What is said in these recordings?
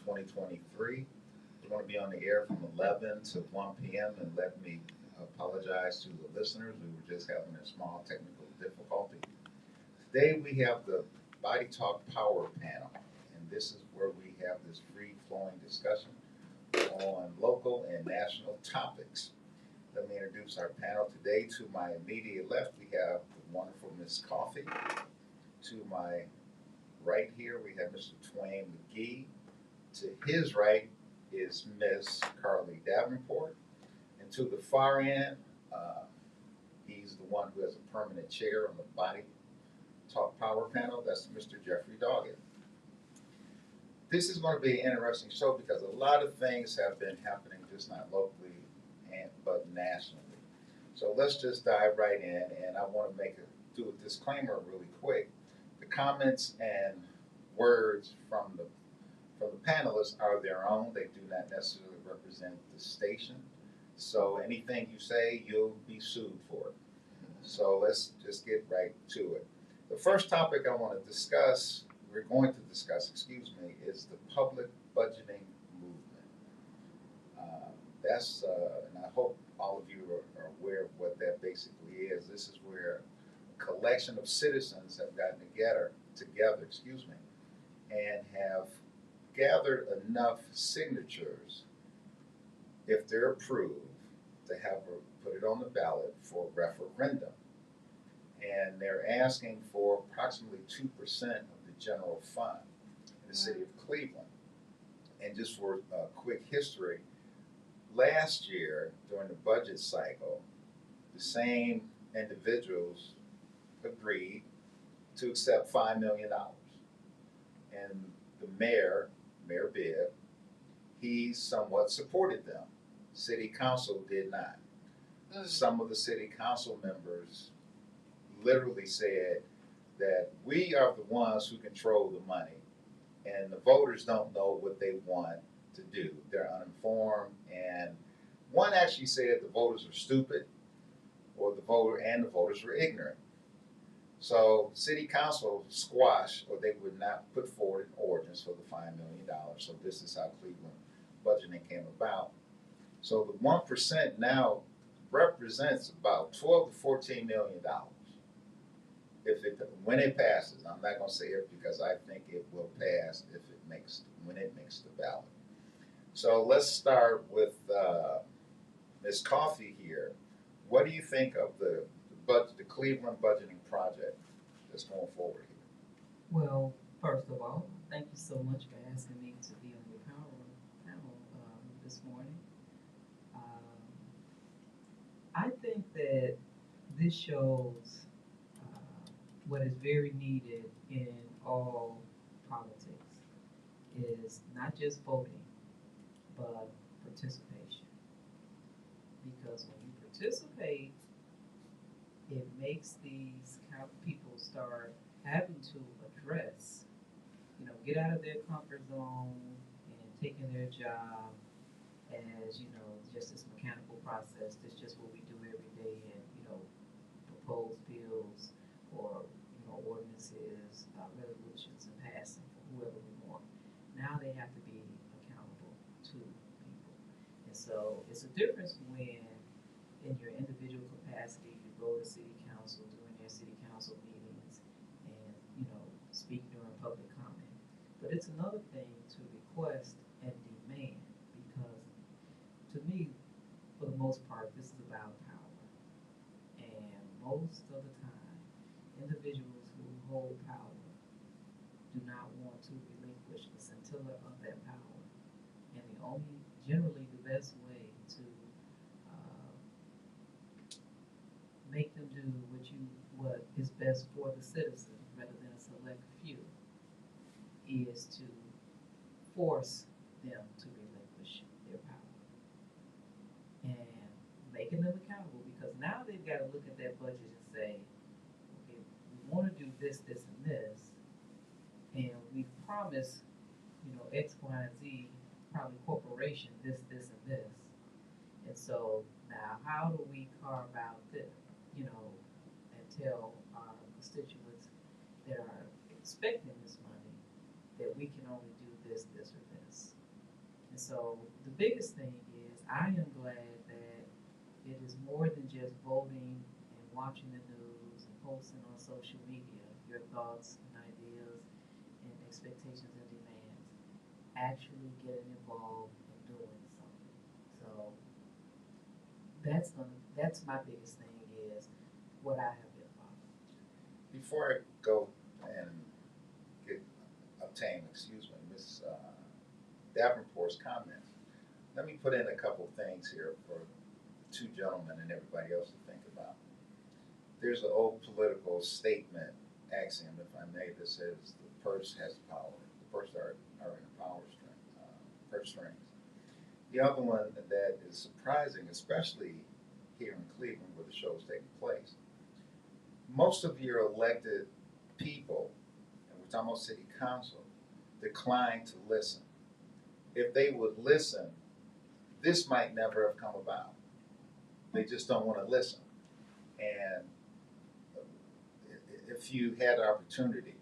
2023. We're going to be on the air from 11 to 1 p.m. and let me apologize to the listeners. We were just having a small technical difficulty. Today we have the Body Talk Power Panel, and this is where we have this free-flowing discussion on local and national topics. Let me introduce our panel today. To my immediate left, we have the wonderful Miss Coffee. To my right here, we have Mr. Twain McGee. To his right is Miss Carly Davenport. And to the far end, he's the one who has a permanent chair on the Body Talk Power Panel. That's Mr. Jeffrey Doggett. This is going to be an interesting show because a lot of things have been happening, just not locally, but nationally. So let's just dive right in, and I want to do a disclaimer really quick. The comments and words from the panelists are their own. They do not necessarily represent the station. So anything you say, you'll be sued for it. So let's just get right to it. The first topic I want to discuss, is the public budgeting movement. And I hope all of you are aware of what that basically is. This is where a collection of citizens have gotten together, and have gathered enough signatures, if they're approved, to put it on the ballot for referendum. And they're asking for approximately 2% of the general fund in the city of Cleveland. And just for a quick history, last year during the budget cycle, the same individuals agreed to accept $5 million. And the Mayor Bibb, he somewhat supported them. City Council did not. Some of the City Council members literally said that we are the ones who control the money, and the voters don't know what they want to do. They're uninformed, and one actually said the voters are stupid, or the voters were ignorant. So City Council squashed, or they would not put forward an ordinance for the $5 million. So this is how Cleveland budgeting came about. So the 1% now represents about $12 to $14 million. When it passes, I'm not going to say it because I think it will pass when it makes the ballot. So let's start with Ms. Coffee here. What do you think of the Cleveland budgeting project that's going forward here? Well, first of all, thank you so much for asking me to be on your panel this morning. I think that this shows what is very needed in all politics is not just voting, but participation. Because when you participate, it makes these people start having to address, get out of their comfort zone and taking their job as, just this mechanical process. That's just what we do every day and, propose bills or, ordinances, resolutions and passing for whoever we want. Now they have to be accountable to people. And so it's a difference when in your individual capacity, you go to city council during their city council meetings and, speak during public comment. But it's another thing to request and demand because to me, for the most part, this is about power. And most of the time, individuals who hold power do not want to relinquish the scintilla of that power. And generally the best way to make them do what is best for the citizen rather than a select few is to force them to relinquish their power and making them accountable because now they've got to look at that budget and say, okay, we want to do this, this, and this, and we promise, X, Y, and Z, probably corporation, this, and this. And so now how do we carve out this, and tell our constituents that are expecting this money that we can only do this, or this. so the biggest thing is I am glad that it is more than just voting and watching the news and posting on social media your thoughts and ideas and expectations and demands. Actually getting involved and doing something. So that's my biggest thing is what I have been following. Before I go and get excuse me, Miss Davenport's comments, let me put in a couple things here for the two gentlemen and everybody else to think about. There's an old political statement, axiom, if I may, that says the purse has power. The purse are in the purse strings. The other one that is surprising, especially here in Cleveland where the show is taking place, most of your elected people, and we're talking about city council, decline to listen. If they would listen, this might never have come about. They just don't want to listen. And if you had the opportunity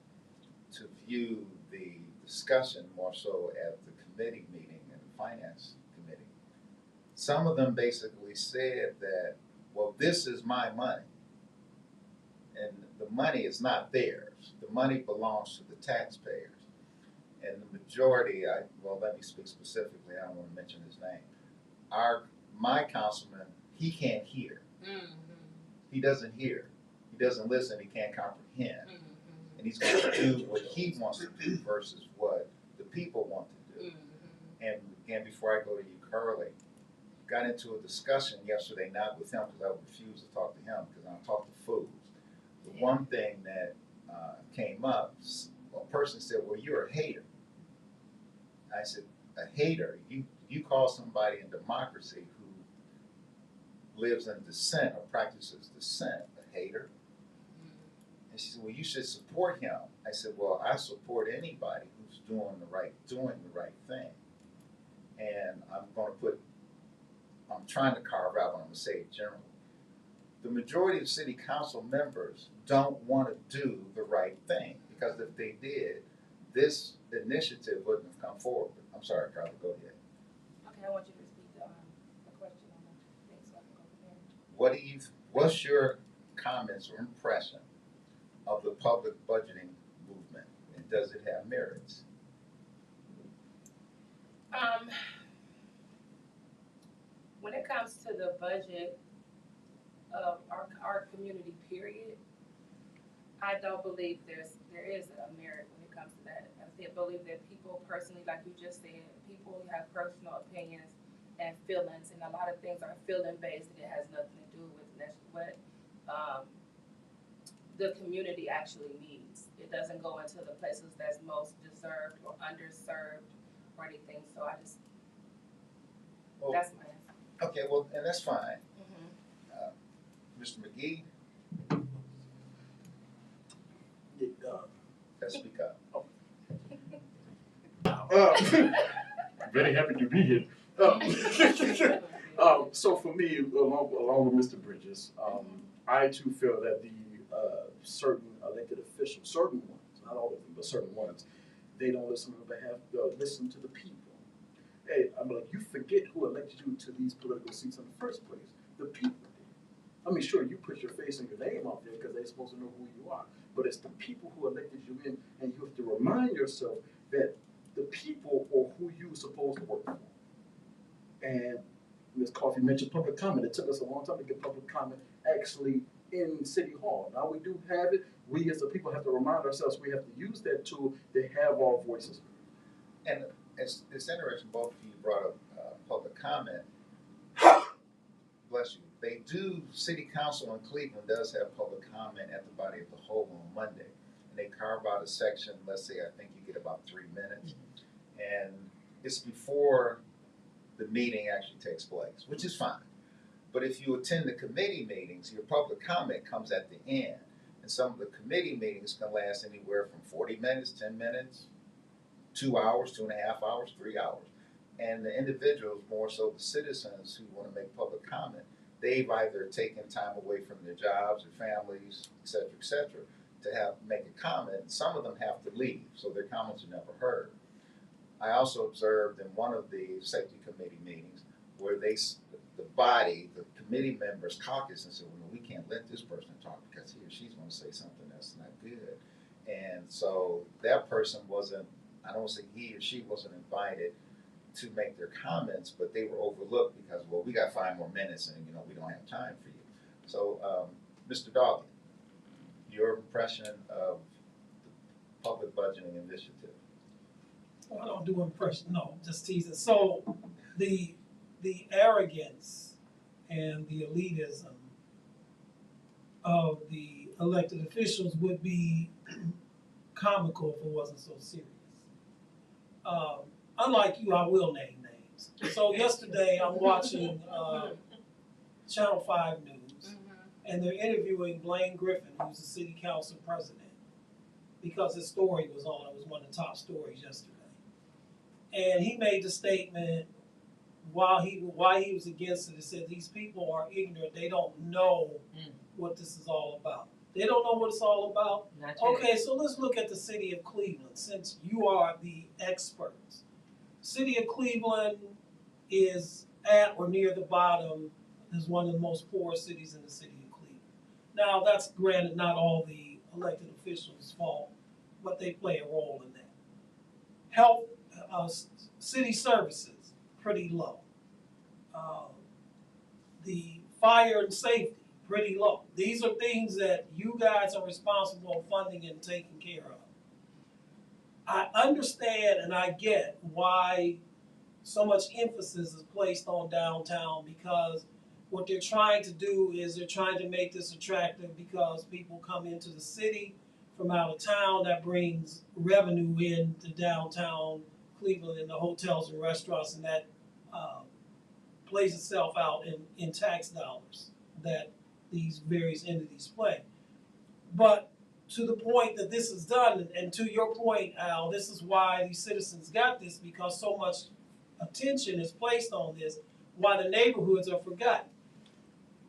to view the discussion more so at the committee meeting and the finance committee, some of them basically said that, well, this is my money. And the money is not theirs. The money belongs to the taxpayers. And the majority, let me speak specifically, I don't want to mention his name. My councilman, he can't hear. Mm-hmm. He doesn't hear. He doesn't listen. He can't comprehend. Mm-hmm. And he's going to do what he wants to do versus what the people want to do. Mm-hmm. And again, before I go to you, Curly, got into a discussion yesterday, not with him because I refuse to talk to him because I talk to fools. The one thing that came up, a person said, well, you're a hater. I said, a hater? You call somebody in democracy who lives in dissent or practices dissent a hater? And she said, well, you should support him. I said, well, I support anybody who's doing the right thing. And I'm trying to carve out what I'm going to say generally. The majority of city council members don't want to do the right thing because if they did, this initiative wouldn't have come forward. I'm sorry, Carla, go ahead. Okay, I want you to repeat the question on the thing so I can go from there. What's your comments or impression of the public budgeting movement, and does it have merits? When it comes to the budget of our community, period, I don't believe there is a merit when it comes to that. I believe that people personally, like you just said, people have personal opinions and feelings, and a lot of things are feeling based, and it has nothing to do with what the community actually needs. It doesn't go into the places that's most deserved or underserved or anything. So that's my answer. Okay, well, and that's fine. Mm-hmm. Mr. McGee? Speak up. Very happy to be here. So for me, along with Mr. Bridges, I too feel that the certain elected officials, certain ones, not all of them, but certain ones, they don't listen listen to the people. Hey, I'm like, you forget who elected you to these political seats in the first place. The people did. I mean, sure, you put your face and your name out there because they're supposed to know who you are, but it's the people who elected you in, and you have to remind yourself that the people are who you're supposed to work for. And Ms. Coffey mentioned public comment. It took us a long time to get public comment actually in City Hall. Now we do have it. We as the people have to remind ourselves we have to use that tool to have our voices. And it's interesting, both of you brought up public comment. Bless you. They do, City Council in Cleveland does have public comment at the body of the whole on Monday. And they carve out a section, let's say, I think you get about 3 minutes. And it's before the meeting actually takes place, which is fine. But if you attend the committee meetings, your public comment comes at the end. And some of the committee meetings can last anywhere from 40 minutes, 10 minutes, 2 hours, 2.5 hours, 3 hours. And the individuals, more so the citizens who want to make public comment, they've either taken time away from their jobs or families, et cetera, to make a comment. Some of them have to leave, so their comments are never heard. I also observed in one of the safety committee meetings where the body, the committee members caucus and said, well, no, we can't let this person talk because he or she's going to say something that's not good. And so that person wasn't, I don't say he or she wasn't invited to make their comments, but they were overlooked because, well, we got 5 more minutes and, we don't have time for you. So, Mr. Dawkins, your impression of the public budgeting initiative? Well, I don't do impression, no, just teasing. So the arrogance and the elitism of the elected officials would be comical if it wasn't so serious. Unlike you, I will name names. So yesterday I'm watching Channel 5 News, and they're interviewing Blaine Griffin, who's the city council president, because his story was on. It was one of the top stories yesterday. And he made the statement why he was against it. He said these people are ignorant. They don't know what this is all about. They don't know what it's all about. Not yet. Okay, so let's look at the city of Cleveland, since you are the experts. City of Cleveland is at or near the bottom, is one of the most poor cities in the city of Cleveland. Now, that's granted not all the elected officials' fault, but they play a role in that. Health, city services, pretty low. The fire and safety, pretty low. These are things that you guys are responsible for funding and taking care of. I understand and I get why so much emphasis is placed on downtown, because what they're trying to do is they're trying to make this attractive because people come into the city from out of town. That brings revenue into downtown Cleveland and the hotels and restaurants, and that plays itself out in tax dollars that these various entities play. But to the point that this is done, and to your point, Al, this is why these citizens got this, because so much attention is placed on this, why the neighborhoods are forgotten.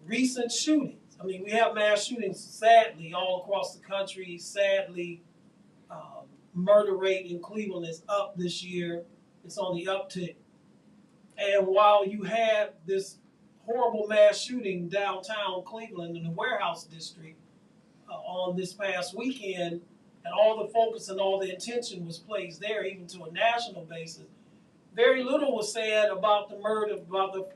Recent shootings. I mean, we have mass shootings, sadly, all across the country. Sadly, murder rate in Cleveland is up this year. It's on the uptick. And while you had this horrible mass shooting downtown Cleveland in the warehouse district on this past weekend, and all the focus and all the attention was placed there, even to a national basis, very little was said about the murder, about the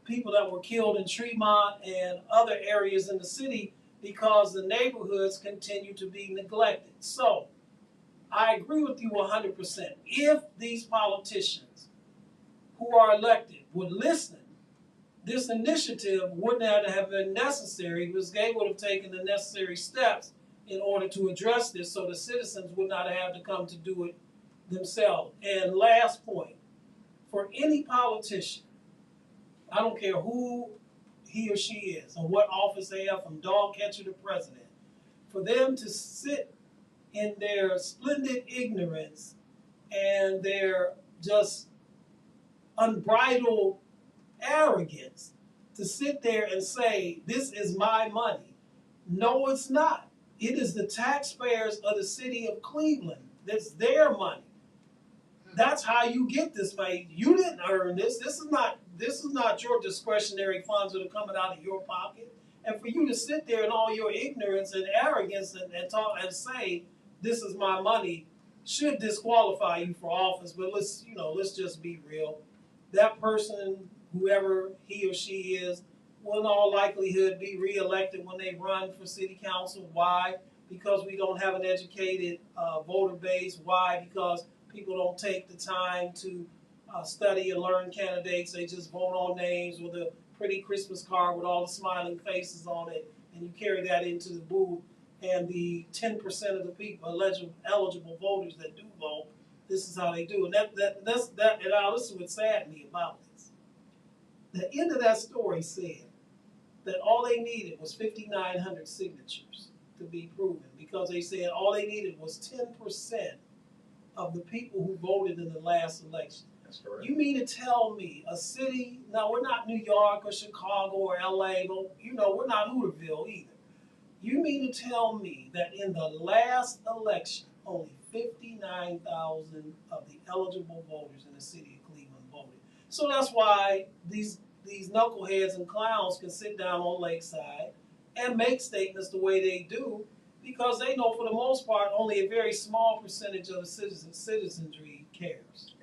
people that were killed in Tremont and other areas in the city, because the neighborhoods continue to be neglected. So, I agree with you 100%. If these politicians who are elected would listen, this initiative wouldn't have been necessary because they would have taken the necessary steps in order to address this, so the citizens would not have to come to do it themselves. And last point, for any politician, I don't care who he or she is and what office they have, from dog catcher to president, for them to sit in their splendid ignorance and their just unbridled arrogance to sit there and say, this is my money. No, it's not. It is the taxpayers of the city of Cleveland. That's their money. That's how you get this money. You didn't earn this. This is not your discretionary funds that are coming out of your pocket. And for you to sit there in all your ignorance and arrogance and talk and say, this is my money, should disqualify you for office. But let's just be real. That person, whoever he or she is, will in all likelihood be reelected when they run for city council. Why? Because we don't have an educated voter base. Why? Because people don't take the time to study and learn candidates. They just vote on names with a pretty Christmas card with all the smiling faces on it, and you carry that into the booth. And the 10% of the people, eligible voters that do vote, this is how they do. And that's and I'll listen what saddened me about this. The end of that story said that all they needed was 5,900 signatures to be proven, because they said all they needed was 10% of the people who voted in the last election. That's correct. You mean to tell me a city, now we're not New York or Chicago or LA, but we're not Hooterville either. You mean to tell me that in the last election, only 59,000 of the eligible voters in the city of Cleveland voted. So that's why these knuckleheads and clowns can sit down on Lakeside and make statements the way they do, because they know for the most part only a very small percentage of the citizenry cares.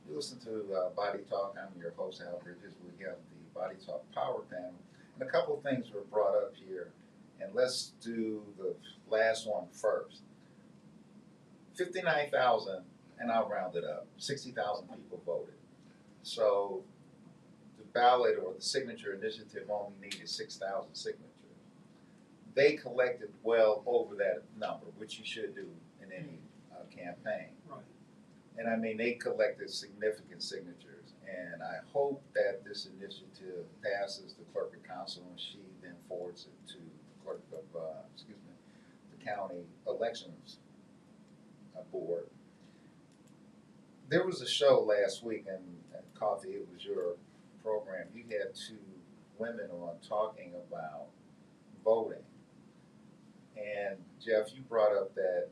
You listen to Body Talk. I'm your host, Ayl Bridges. We have the Body Talk Power Panel. And a couple of things were brought up here. And let's do the last one first. 59,000, and I'll round it up, 60,000 people voted. So the ballot or the signature initiative only needed 6,000 signatures. They collected well over that number, which you should do in any campaign. Right. And I mean, they collected significant signatures, and I hope that this initiative passes the clerk of council and she then forwards it to the clerk of, the county elections board. There was a show last week, and Coffee, it was your program. You had two women on talking about voting. And Jeff, you brought up that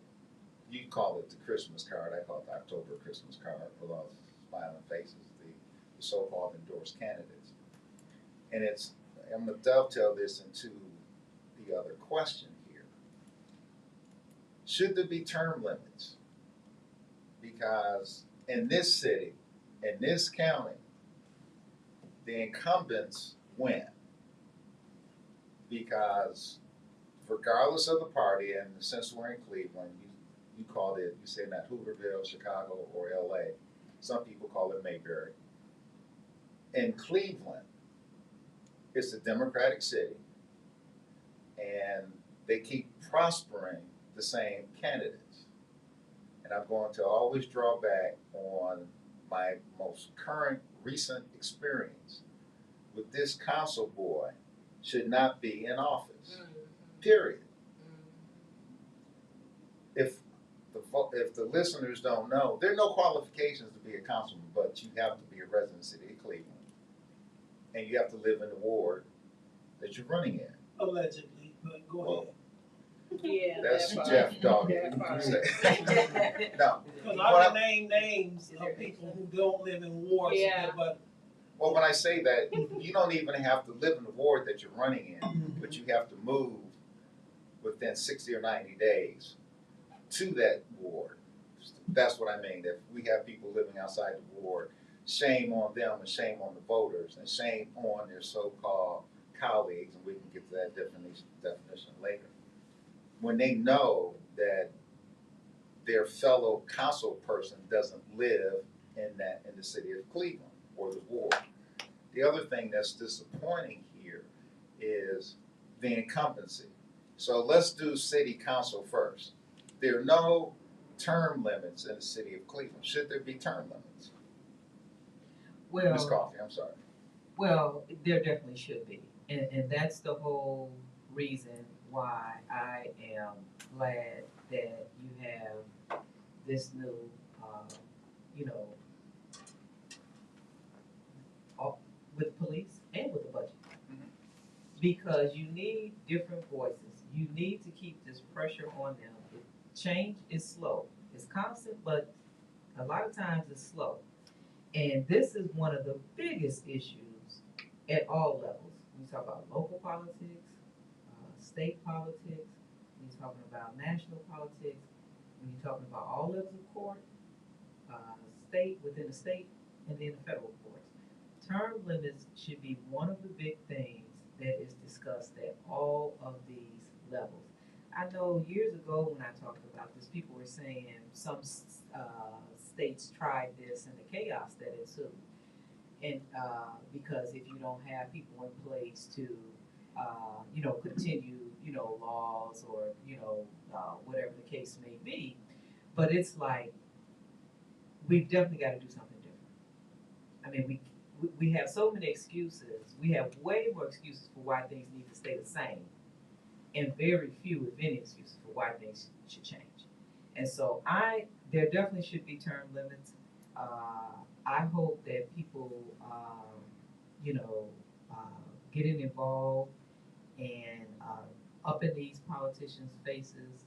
you call it the Christmas card. I call it the October Christmas card with all the smiling faces, the so-called endorsed candidates. And I'm going to dovetail this into the other question here. Should there be term limits? Because in this city, in this county, the incumbents win. Because regardless of the party, and since we're in Cleveland, you called it, you said not Hooverville, Chicago, or LA. Some people call it Mayberry. In Cleveland, it's a Democratic city, and they keep prospering the same candidates. And I'm going to always draw back on my most current recent experience with this council boy should not be in office. Period. If the listeners don't know, there are no qualifications to be a councilman, but you have to be a resident of the city of Cleveland. And you have to live in the ward that you're running in. Allegedly, but go ahead. Yeah. That's that part. Jeff Dog. That part. No. Because Well, I can name names of people who don't live in wards, Yeah. but Well, when I say that, you don't even have to live in the ward that you're running in, but you have to move within 60 or 90 days to that ward. That's what I mean. If we have people living outside the ward, shame on them and shame on the voters and shame on their so-called colleagues, and we can get to that definition later. When they know that their fellow council person doesn't live in the city of Cleveland or the ward. The other thing that's disappointing here is the incumbency. So let's do city council first. There are no term limits in the city of Cleveland. Should there be term limits? Ms. Well, Coffey, I'm sorry. well, there definitely should be. And that's the whole reason why I am glad that you have this new, with police and with the budget. Because you need different voices. You need to keep this pressure on them. Change is slow. It's constant, but a lot of times it's slow. And this is one of the biggest issues at all levels. When you talk about local politics, state politics, when you're talking about national politics, when you're talking about all levels of court, state within the state, and then the federal courts. Term limits should be one of the big things that is discussed at all of these levels. I know years ago when I talked about this, people were saying some states tried this and the chaos that ensued. And because if you don't have people in place to, continue, laws or, whatever the case may be, but it's like, we've definitely got to do something different. I mean, we have so many excuses. We have way more excuses for why things need to stay the same, and very few, if any, excuses for why things should change. And so there definitely should be term limits. I hope that people, getting involved and up in these politicians' faces,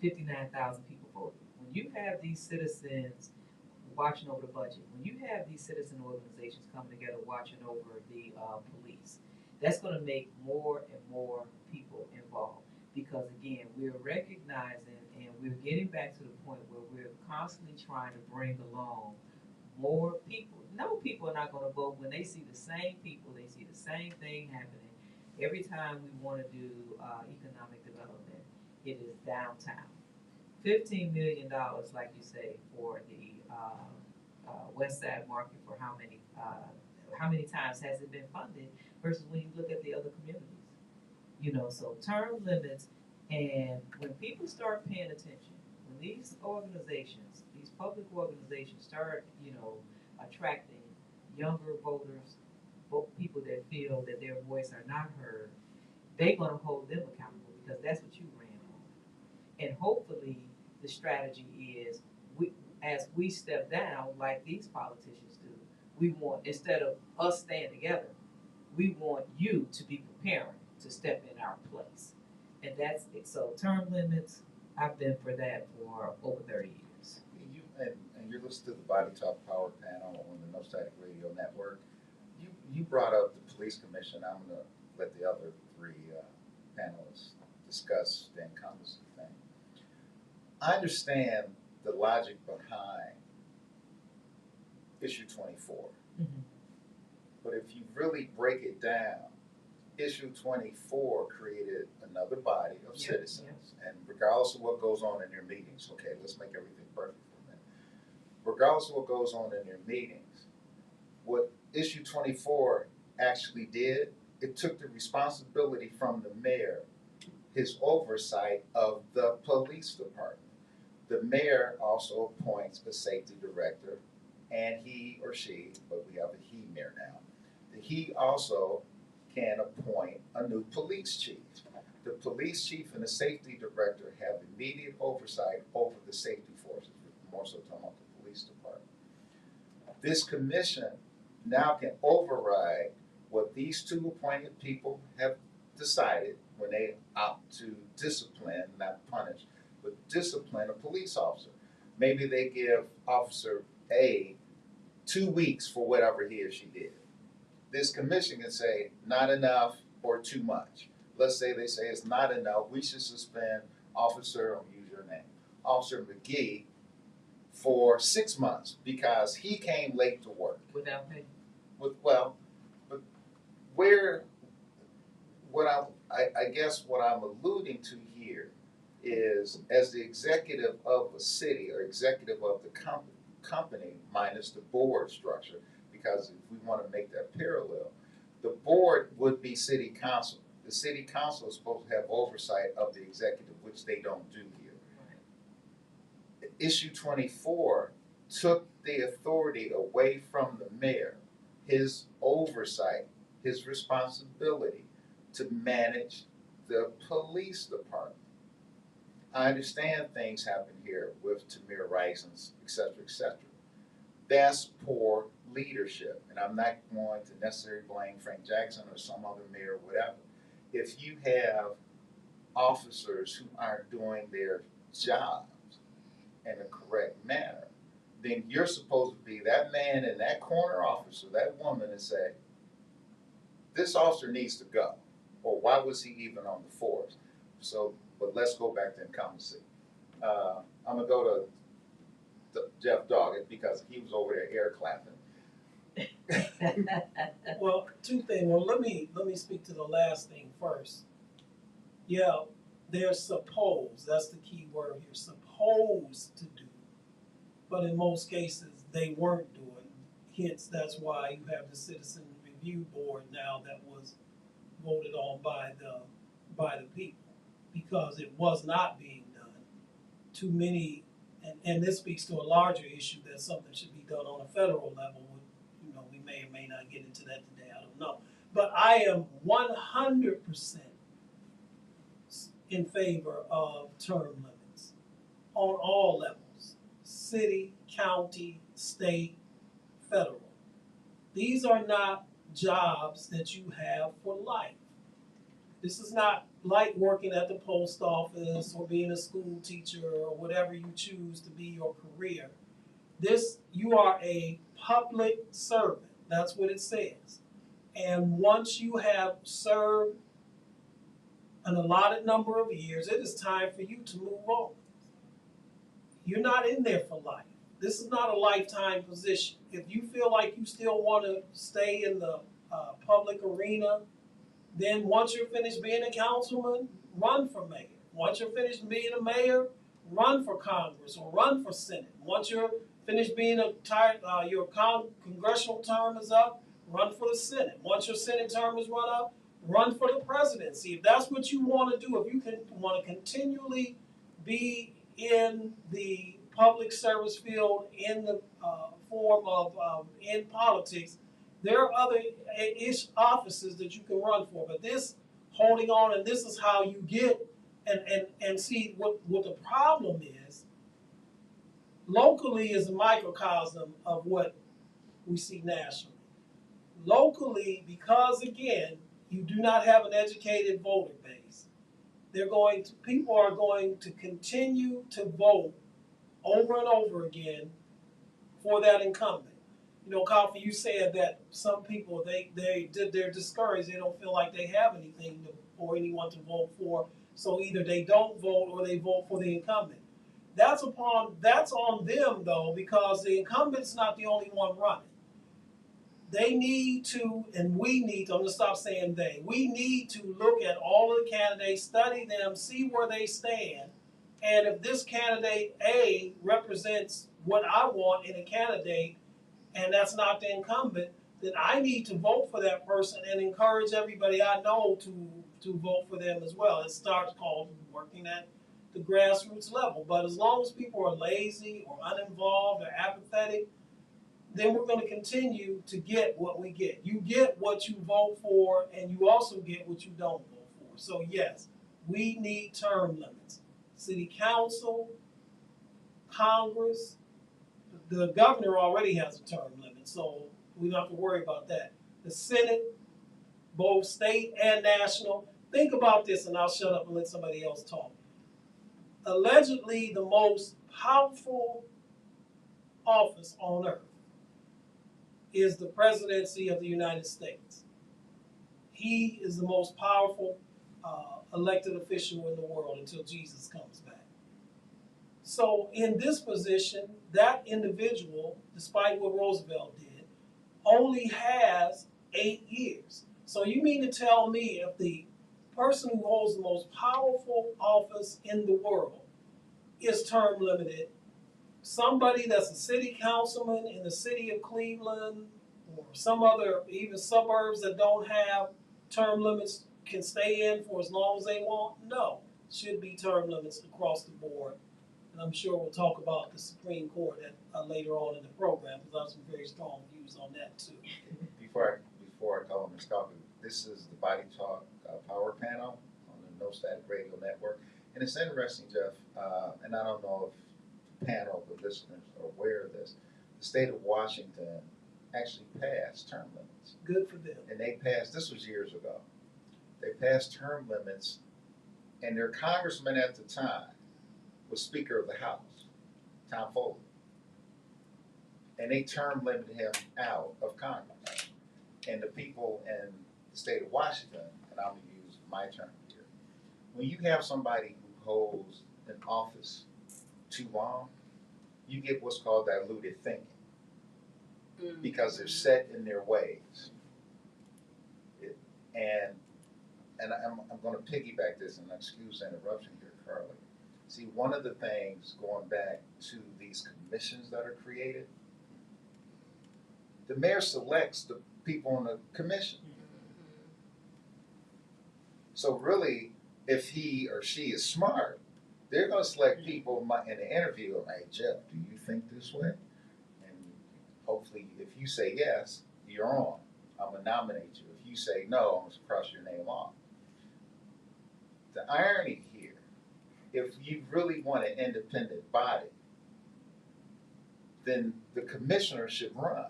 59,000 people voted. When you have these citizens watching over the budget, when you have these citizen organizations coming together watching over the police, that's going to make more and more people involved. Because again, we're recognizing and we're getting back to the point where we're constantly trying to bring along more people. No, people are not going to vote when they see the same people, they see the same thing happening. Every time we want to do economic development, it is downtown. $15 million, like you say, for the West Side Market for how many times has it been funded versus when you look at the other communities? You know, so term limits, and when people start paying attention, when these organizations, these public organizations start, attracting younger voters, people that feel that their voice are not heard, they're gonna hold them accountable because that's what you ran on. And hopefully, the strategy is as we step down, like these politicians do, we want, instead of us staying together, we want you to be preparing to step in our place. And that's it. So term limits, I've been for that for over 30 years. And you're listening to the Body Talk Power Panel on the No Static Radio Network. You brought up the police commission. I'm going to let the other three panelists discuss the incumbency thing. I understand the logic behind issue 24. Mm-hmm. But if you really break it down, issue 24 created another body of citizens. And regardless of what goes on in your meetings, okay, let's make everything perfect for a minute. Regardless of what goes on in your meetings, what issue 24 actually did, it took the responsibility from the mayor, his oversight of the police department. The mayor also appoints a safety director, and he or she, but we have a he mayor now, he also can appoint a new police chief. The police chief and the safety director have immediate oversight over the safety forces, more so talking about the police department. This commission now can override what these two appointed people have decided when they opt to discipline, not punish, but discipline a police officer. Maybe they give Officer A 2 weeks for whatever he or she did. This commission can say not enough or too much. Let's say they say it's not enough, we should suspend Officer, I'll use your name, Officer McGee for 6 months because he came late to work. Without pay. I guess what I'm alluding to here is as the executive of a city or executive of the company minus the board structure, because if we want to make that parallel, the board would be city council. The city council is supposed to have oversight of the executive, which they don't do here. Right. Issue 24 took the authority away from the mayor, his oversight, his responsibility to manage the police department. I understand things happen here with Tamir Risings, et cetera, et cetera. That's poor leadership, and I'm not going to necessarily blame Frank Jackson or some other mayor or whatever. If you have officers who aren't doing their jobs in a correct manner, then you're supposed to be that man in that corner officer, that woman, and say, this officer needs to go, or why was he even on the force? So, but let's go back to incumbency. I'm gonna go to Jeff Doggett because he was over there air clapping. Well, two things. Well, let me speak to the last thing first. Yeah, they're supposed, that's the key word here, supposed to do. But in most cases, they weren't doing. Hence, that's why you have the Citizen Review Board now that was voted on by the people, because it was not being done. Too many, and this speaks to a larger issue that something should be done on a federal level. We may or may not get into that today, I don't know. But I am 100% in favor of term limits on all levels, city, county, state, federal. These are not jobs that you have for life. This is not like working at the post office or being a school teacher or whatever you choose to be your career. You are a public servant. That's what it says. And once you have served an allotted number of years, it is time for you to move on. You're not in there for life. This is not a lifetime position. If you feel like you still want to stay in the public arena, then once you're finished being a councilman, run for mayor. Once you're finished being a mayor, run for Congress or run for Senate. Once you're finished being your congressional term is up, run for the Senate. Once your Senate term is run up, run for the presidency. If that's what you want to do, if you want to continually be in the public service field in the form of in politics, there are other offices that you can run for. But this holding on, and this is how you get and see what the problem is. Locally is a microcosm of what we see nationally. Locally, because again, you do not have an educated voter base, people are going to continue to vote over and over again for that incumbent. You know, Coffee, you said that some people they're discouraged. They don't feel like they have anything or anyone to vote for. So either they don't vote or they vote for the incumbent. That's on them though, because the incumbent's not the only one running. They need to, and we need to, I'm going to stop saying they, we need to look at all of the candidates, study them, see where they stand, and if this candidate A represents what I want in a candidate, and that's not the incumbent, then I need to vote for that person and encourage everybody I know to vote for them as well. It starts called working at the grassroots level. But as long as people are lazy or uninvolved or apathetic, then we're going to continue to get what we get. You get what you vote for, and you also get what you don't vote for. So yes, we need term limits. City council, Congress, the governor already has a term limit, so we don't have to worry about that. The Senate, both state and national, think about this, and I'll shut up and let somebody else talk. Allegedly, the most powerful office on earth is the presidency of the United States. He is the most powerful elected official in the world until Jesus comes back. So in this position, that individual, despite what Roosevelt did, only has 8 years. So you mean to tell me if the person who holds the most powerful office in the world is term limited, somebody that's a city councilman in the city of Cleveland or some other even suburbs that don't have term limits can stay in for as long as they want? No, should be term limits across the board. And I'm sure we'll talk about the Supreme Court later on in the program, because I have some very strong views on that too. Before I call Ms. Coffey, this is the Body Talk Power Panel on the No Static Radio Network. And it's interesting, Jeff, and I don't know if the panel, the listeners are aware of this. The state of Washington actually passed term limits. Good for them. And they passed, this was years ago, they passed term limits, and their congressman at the time was Speaker of the House, Tom Foley. And they term limited him out of Congress. And the people in the state of Washington, and I'm going to use my term here, when you have somebody who holds an office too long, you get what's called diluted thinking, because they're set in their ways. And I'm going to piggyback this, and excuse the interruption here, Carly. See, one of the things going back to these commissions that are created, the mayor selects the people on the commission. So really, if he or she is smart, they're going to select people in the interview. Hey, Jeff, do you think this way? And hopefully, if you say yes, you're on. I'm going to nominate you. If you say no, I'm going to cross your name off. The irony here, if you really want an independent body, then the commissioner should run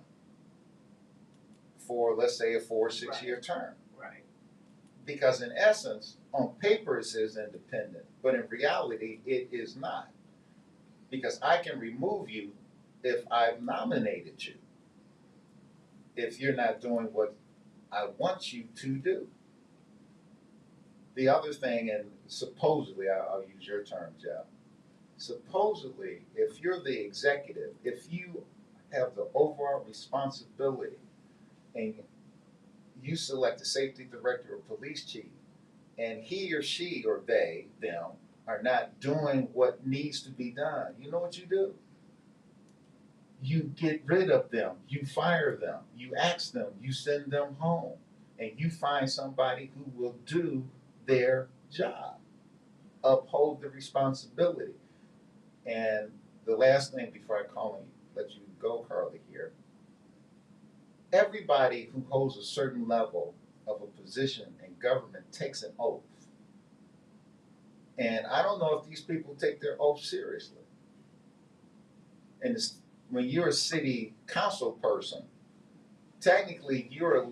for, let's say, a 4 or 6 year term. Right. Because in essence, on paper it says independent, but in reality, it is not. Because I can remove you if I've nominated you, if you're not doing what I want you to do. The other thing, and supposedly, I'll use your term, Jeff, supposedly, if you're the executive, if you have the overall responsibility and you select the safety director or police chief, and he or she or they, them, are not doing what needs to be done, you know what you do? You get rid of them, you fire them, you ask them, you send them home, and you find somebody who will do their job, uphold the responsibility. And the last thing before I let you go, Carly, here, everybody who holds a certain level of a position in government takes an oath. And I don't know if these people take their oath seriously. And when you're a city council person, technically you're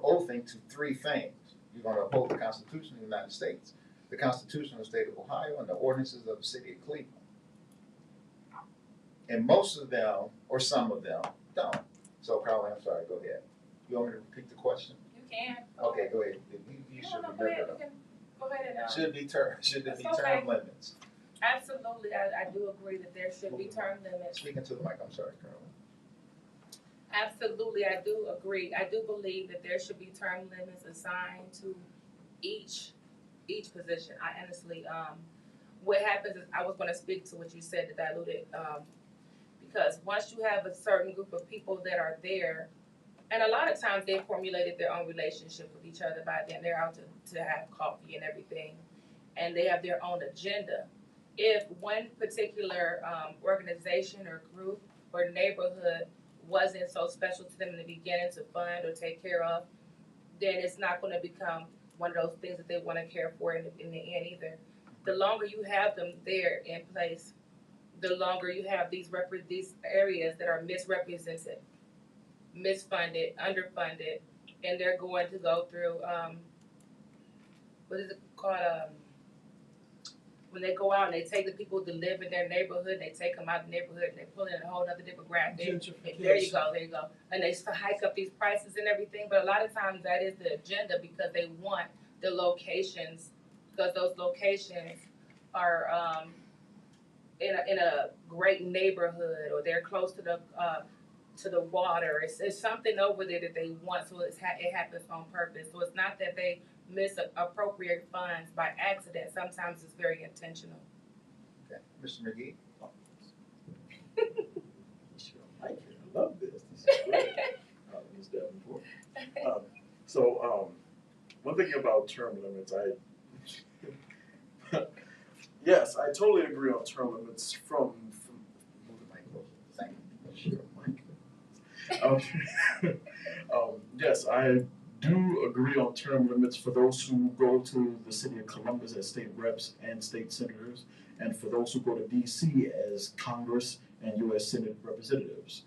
oathing to three things. You're going to uphold the Constitution of the United States, the Constitution of the State of Ohio, and the ordinances of the City of Cleveland. And most of them, or some of them, don't. So, Carly, I'm sorry, go ahead. You want me to repeat the question? You can. Okay, go ahead. You should No, go ahead. remember You them. can go ahead and. Should there be That's term okay. limits? Absolutely, I do agree that there should be term limits. Speaking to the mic, I'm sorry, Carly. Absolutely, I do agree. I do believe that there should be term limits assigned to each position. I honestly, what happens is, I was gonna speak to what you said to dilute it, because once you have a certain group of people that are there, and a lot of times they formulated their own relationship with each other by then, they're out to have coffee and everything, and they have their own agenda. If one particular organization or group or neighborhood wasn't so special to them in the beginning to fund or take care of, then it's not going to become one of those things that they want to care for in the end either. The longer you have them there in place, the longer you have these areas that are misrepresented, misfunded, underfunded, and they're going to go through, what is it called, when they go out and they take the people to live in their neighborhood, they take them out of the neighborhood and they pull in a whole other demographic. There you go. And they hike up these prices and everything, but a lot of times that is the agenda because they want the locations, because those locations are in a great neighborhood or they're close to the water. It's something over there that they want, so it happens on purpose. So it's not that they misappropriate funds by accident. Sometimes it's very intentional. Okay, Mr. McGee. Sure, I love this. This is great. Ms. Davenport. One thing about term limits, yes, I totally agree on term limits from Move the mic closer. Thank you. sure, Mike. Yes, I do agree on term limits for those who go to the city of Columbus as state reps and state senators, and for those who go to DC as Congress and U.S. Senate representatives.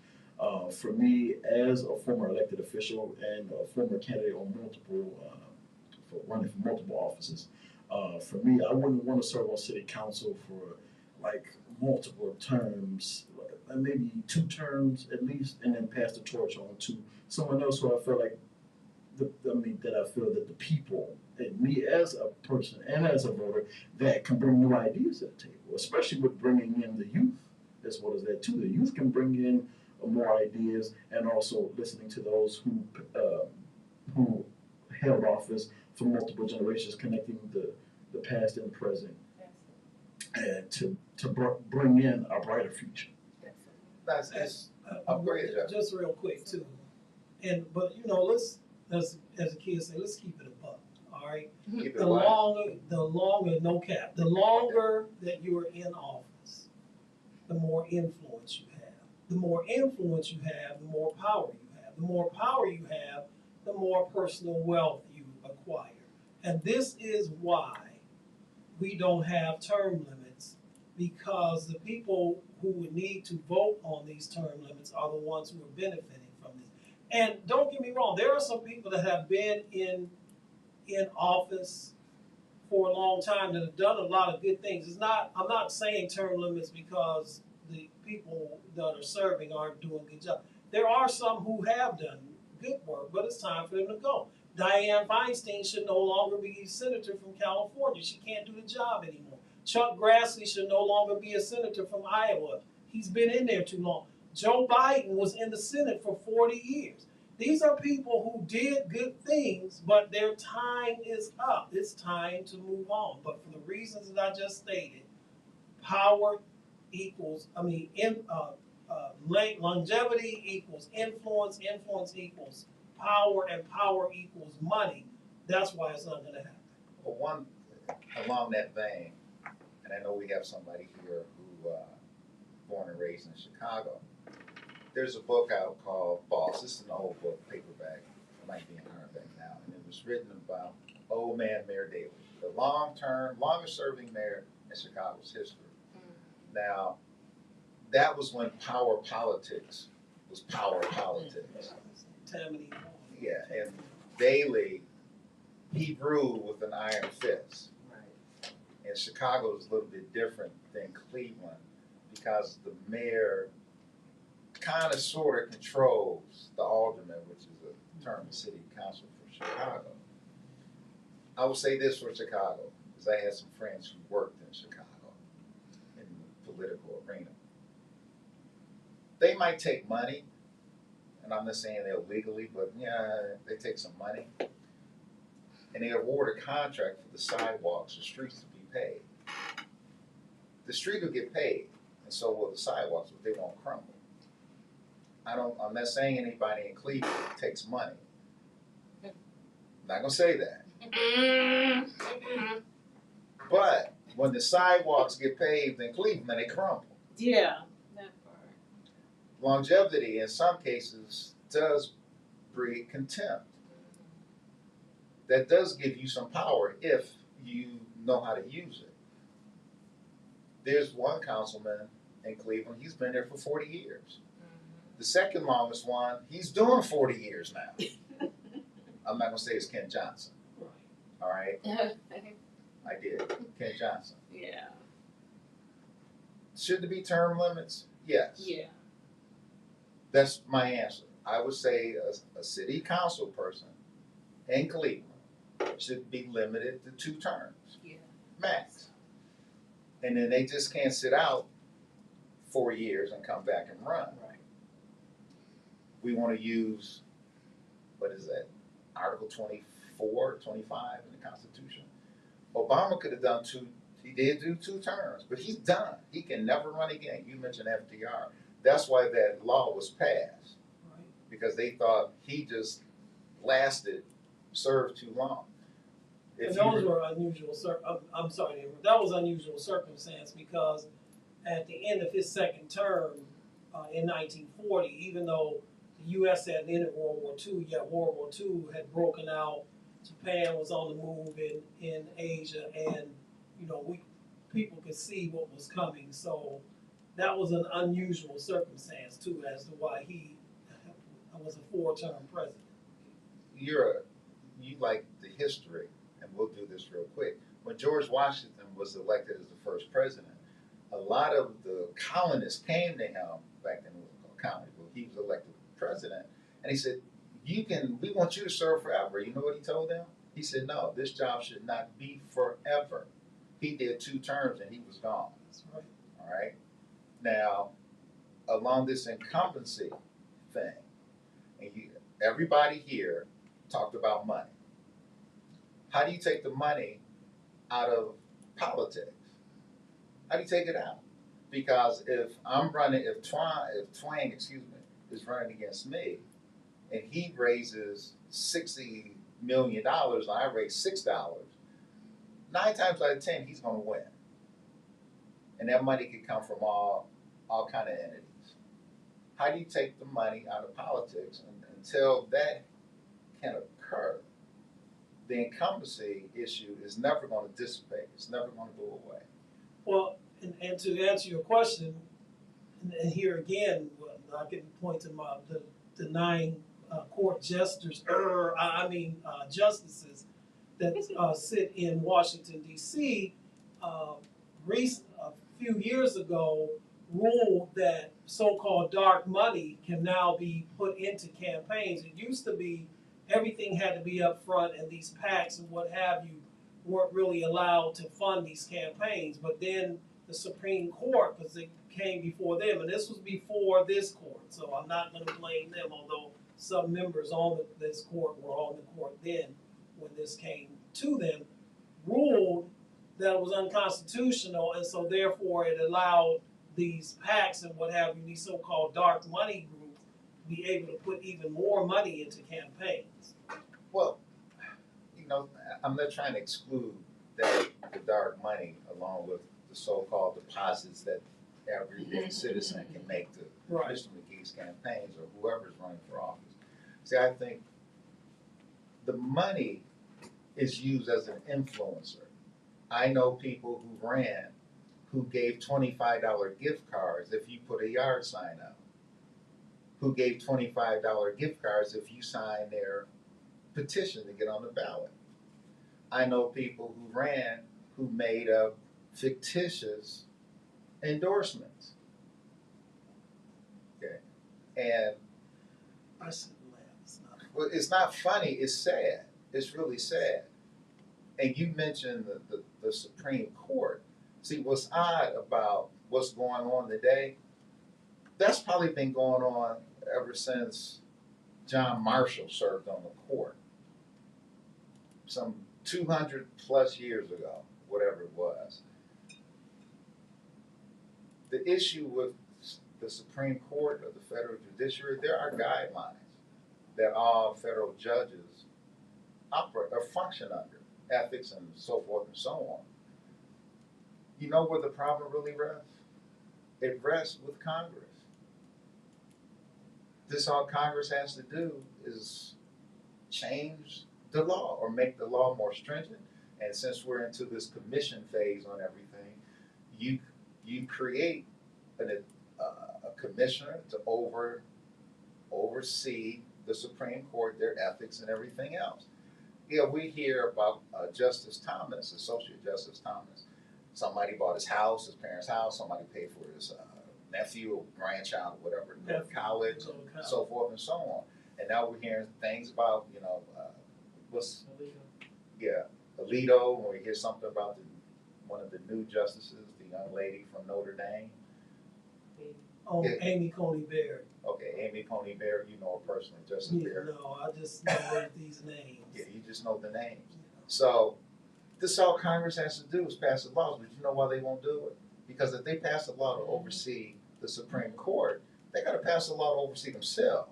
For me, as a former elected official and a former candidate on running for multiple offices, for me, I wouldn't want to serve on city council for like multiple terms, maybe 2 terms at least, and then pass the torch on to someone else who I feel like that I feel that the people, and me as a person and as a voter, that can bring new ideas to the table, especially with bringing in the youth as well as that too. The youth can bring in more ideas, and also listening to those who held office for multiple generations, connecting the past and the present, and to bring in a brighter future. That's Just real quick too, but let's as the kids say, let's keep it a buck. All right. keep it The light. longer, no cap. The longer that you're in office, the more influence you have. The more influence you have, the more power you have. The more power you have, the more personal wealth you acquire. And this is why we don't have term limits, because the people who would need to vote on these term limits are the ones who are benefiting from this. And don't get me wrong, there are some people that have been in in office for a long time that have done a lot of good things. I'm not saying term limits because the people that are serving aren't doing a good job. There are some who have done good work, but it's time for them to go. Dianne Feinstein should no longer be a senator from California. She can't do the job anymore. Chuck Grassley should no longer be a senator from Iowa. He's been in there too long. Joe Biden was in the Senate for 40 years. These are people who did good things, but their time is up. It's time to move on. But for the reasons that I just stated, power equals, longevity equals influence, influence equals power, and power equals money. That's why it's not going to happen. Well, one, along that vein, and I know we have somebody here who born and raised in Chicago. There's a book out called Boss. This is an old book, paperback. It might be in hardback now. And it was written about old man Mayor Daley, the longest serving mayor in Chicago's history. Now, that was when power politics was power politics. Tammany. Yeah, and Daley, he ruled with an iron fist. Right. And Chicago is a little bit different than Cleveland because the mayor kind of sort of controls the alderman, which is a term of city council for Chicago. I will say this for Chicago, because I had some friends who worked in Chicago in the political arena. They might take money, and I'm not saying illegally, but yeah, they take some money, and they award a contract for the sidewalks, the streets to be paid. The street will get paid, and so will the sidewalks, but they won't crumble. I'm not saying anybody in Cleveland takes money. I'm not gonna say that. But when the sidewalks get paved in Cleveland, they crumble. Yeah, that part. Longevity, in some cases, does breed contempt. That does give you some power if you know how to use it. There's one councilman in Cleveland, he's been there for 40 years. The second longest one, he's doing 40 years now. I'm not gonna say it's Ken Johnson. All right? I did. Ken Johnson. Yeah. Should there be term limits? Yes. Yeah. That's my answer. I would say a city council person in Cleveland should be limited to 2 terms. Yeah. Max. And then they just can't sit out 4 years and come back and run. Right. We want to use, what is that, Article 24, 25 in the Constitution. Obama could have done 2, he did do 2 terms, but he's done. He can never run again. You mentioned FDR. That's why that law was passed, Right. because they thought he just served too long. And those were unusual, I'm sorry, that was unusual circumstance because at the end of his second term in 1940, even though the U.S. had ended World War II, yet World War II had broken out, Japan was on the move in Asia, and people could see what was coming. So that was an unusual circumstance too, as to why he was a 4-term president. You like the history, and we'll do this real quick. When George Washington was elected as the first president, a lot of the colonists came to him, back then it was called colony, but he was elected president, and he said, we want you to serve forever. You know what he told them? He said, no, this job should not be forever. He did 2 terms and he was gone. That's right. All right? Now, along this incumbency thing, and everybody here talked about money. How do you take the money out of politics? How do you take it out? Because if Twang, is running against me, and he raises $60 million and I raise $6, 9 times out of 10 he's going to win, and that money could come from all kind of entities. How do you take the money out of politics? And until that can occur, the incumbency issue is never going to dissipate. It's never going to go away. Well, and to answer your question, and here again, I can point to the 9 court justices. that sit in Washington D.C. A few years ago ruled that so-called dark money can now be put into campaigns. It used to be everything had to be up front, and these PACs and what have you weren't really allowed to fund these campaigns. But then the Supreme Court, because it came before them, and this was before this court, so I'm not going to blame them, although some members on this court were on the court then when this came to them, ruled that it was unconstitutional, and so therefore it allowed these PACs and what have you, these so-called dark money groups, to be able to put even more money into campaigns. Well, you know, I'm not trying to exclude that the dark money along with the so-called deposits that everyday citizen can make to Right. Mr. McGee's campaigns or whoever's running for office. See, I think the money is used as an influencer. I know people who ran who gave $25 gift cards if you put a yard sign up, who gave $25 gift cards if you sign their petition to get on the ballot. I know people who ran who made up fictitious endorsements. Okay, and I shouldn't laugh. It's not. well, it's not funny. It's sad. It's really sad. And you mentioned the Supreme Court. See, what's odd about what's going on today, that's probably been going on ever since John Marshall served on the court. Some 200 plus years ago, whatever it was. The issue with the Supreme Court or the federal judiciary, there are guidelines that all federal judges operate or function under, ethics and so forth and so on. You know where the problem really rests? It rests with Congress. This all Congress has to do is change the law or make the law more stringent. And since we're into this commission phase on everything, you create a commissioner to oversee the Supreme Court, their ethics and everything else. Yeah, we hear about Justice Thomas, Associate Justice Thomas. Somebody bought his house, his parents' house. Somebody paid for his nephew or grandchild, whatever, to go to college, and so forth and so on. And now we're hearing things about, Alito. When we hear something about one of the new justices, the young lady from Notre Dame. Oh, Yeah. Amy Coney Barrett. Okay, Amy Coney Barrett, you know her personally, Justice Barrett. No, I just know these names. Yeah, you just know the names. So this all Congress has to do is pass the laws, but you know why they won't do it? Because if they pass a law to oversee the Supreme Court, they got to pass a law to oversee themselves.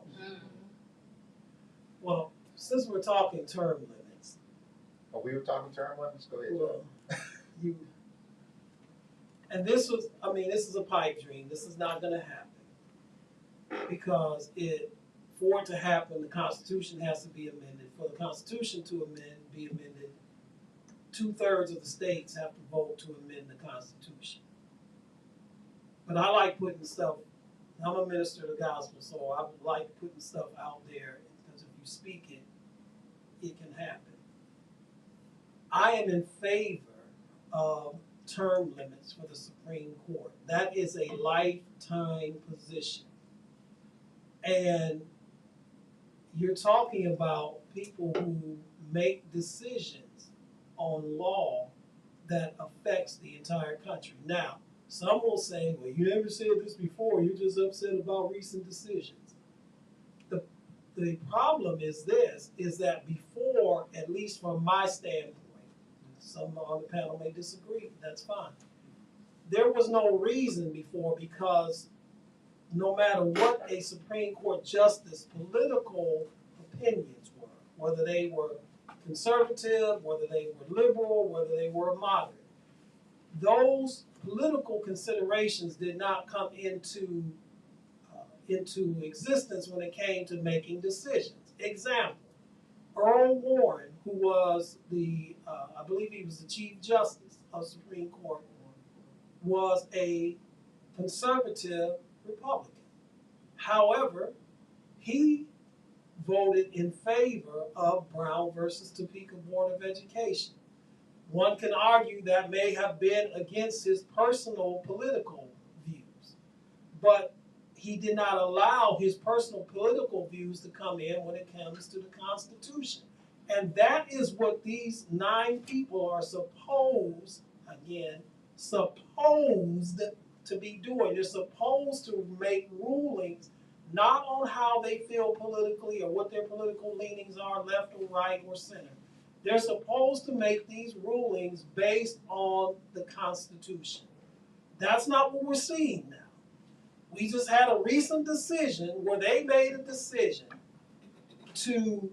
Well, since we're talking term limits, Oh, we were talking term limits? Go ahead, well, and this is a pipe dream. This is not going to happen because for it to happen, the Constitution has to be amended. For the Constitution to be amended, 2/3 of the states have to vote to amend the Constitution. But I like putting stuff. I'm a minister of the gospel, so I like putting stuff out there because if you speak it, it can happen. I am in favor of term limits for the Supreme Court. That is a lifetime position. And you're talking about people who make decisions on law that affects the entire country. Now, some will say, well, you never said this before, you're just upset about recent decisions. The problem is that before, at least from my standpoint, some on the panel may disagree, that's fine. There was no reason before because no matter what a Supreme Court justice political opinions were, whether they were conservative, whether they were liberal, whether they were moderate, those political considerations did not come into existence when it came to making decisions. Example, Earl Warren, who was I believe he was the Chief Justice of the Supreme Court, was a conservative Republican. However, he voted in favor of Brown versus Topeka Board of Education. One can argue that may have been against his personal political views, but he did not allow his personal political views to come in when it comes to the Constitution. And that is what these 9 people are supposed, again, supposed to be doing. They're supposed to make rulings not on how they feel politically or what their political leanings are, left or right or center. They're supposed to make these rulings based on the Constitution. That's not what we're seeing now. We just had a recent decision where they made a decision to,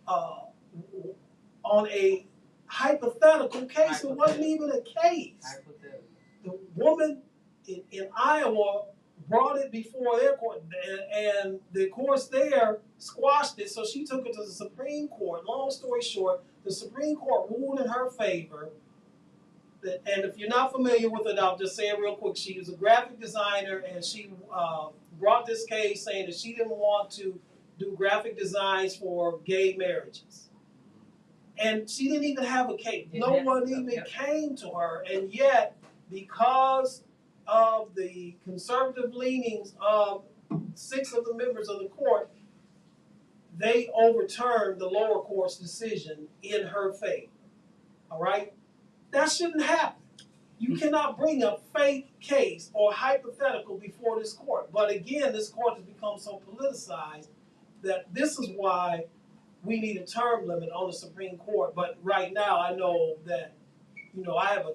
on a hypothetical case. It wasn't even a case. Hypothetical. The woman in Iowa brought it before their court, and the courts there squashed it, so she took it to the Supreme Court. Long story short, the Supreme Court ruled in her favor. And if you're not familiar with it, I'll just say it real quick. She was a graphic designer, and she brought this case saying that she didn't want to do graphic designs for gay marriages. And she didn't even have a case. No one even came to her, and yet, because of the conservative leanings of 6 of the members of the court, they overturned the lower court's decision in her favor. All right? That shouldn't happen. You cannot bring a fake case or hypothetical before this court. But again, this court has become so politicized that this is why we need a term limit on the Supreme Court. But right now, I know that, I have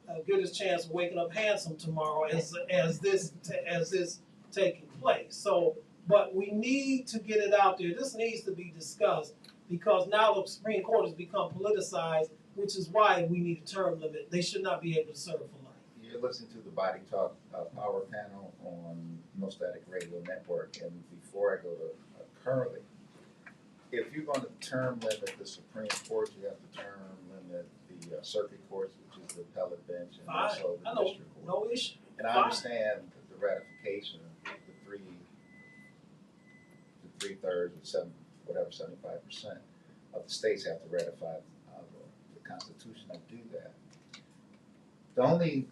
a goodest chance of waking up handsome tomorrow as this taking place. So, but we need to get it out there. This needs to be discussed because now the Supreme Court has become politicized, which is why we need a term limit. They should not be able to serve for life. You're listening to the Body Talk Power Panel on No Static Radio Network. And before I go to currently, if you're going to term limit the Supreme Court, you have to term limit the circuit courts, which is the appellate bench, and also the district court. No issue. And I understand the ratification, the 3/3 or 75% of the states have to ratify the Constitution and do that. The only,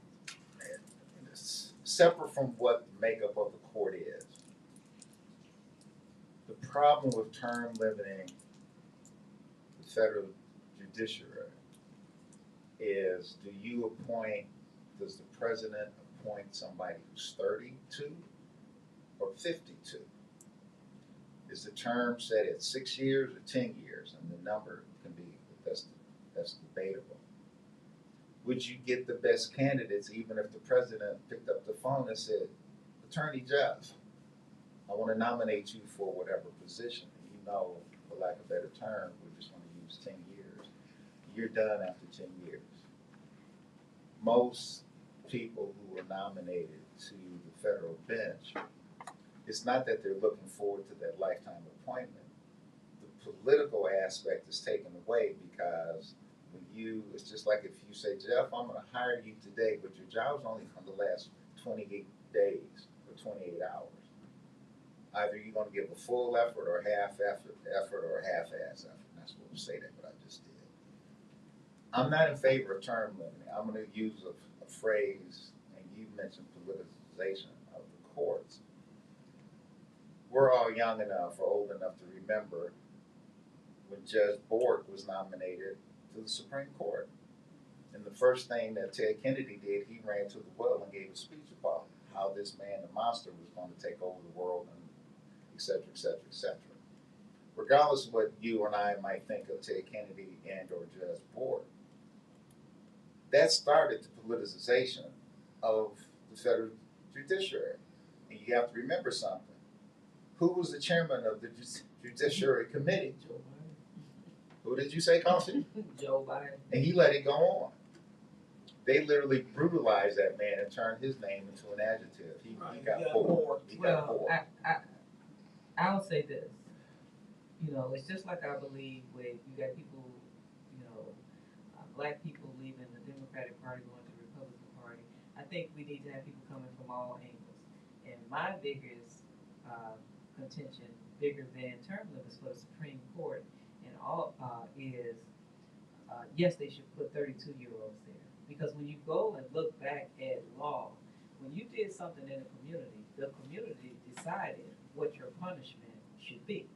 separate from what the makeup of the court is, the problem with term limiting the federal judiciary is, does the president appoint somebody who's 32 or 52? Is the term set at 6 years or 10 years? And the number can be, that's debatable. Would you get the best candidates even if the president picked up the phone and said, Attorney Jeff, I want to nominate you for whatever position? And for lack of a better term, we're just going to use 10 years. You're done after 10 years. Most people who are nominated to the federal bench, it's not that they're looking forward to that lifetime appointment. The political aspect is taken away because it's just like if you say, Jeff, I'm going to hire you today, but your job's only going to last 28 days or 28 hours. Either you're going to give a full effort or half effort or half-ass effort. I'm not supposed to say that, but I just did. I'm not in favor of term limiting. I'm going to use a phrase, and you mentioned politicization of the courts. We're all young enough or old enough to remember when Judge Bork was nominated to the Supreme Court. And the first thing that Ted Kennedy did, he ran to the well and gave a speech about how this man, the monster, was going to take over the world, and et cetera, et cetera, et cetera. Regardless of what you and I might think of Ted Kennedy and or Judge Bork, that started the politicization of the federal judiciary. And you have to remember something. Who was the chairman of the Judiciary Committee? Joe Biden. Who did you say, Constance? Joe Biden. And he let it go on. They literally brutalized that man and turned his name into an adjective. He got bored. He got bored. I'll say this. It's just like I believe when you got people, black people leaving the Democratic Party going to the Republican Party. I think we need to have people coming from all angles. And my biggest contention bigger than term limits for the Supreme Court, and all is yes, they should put 32-year-olds there. Because when you go and look back at law, when you did something in the community decided what your punishment should be.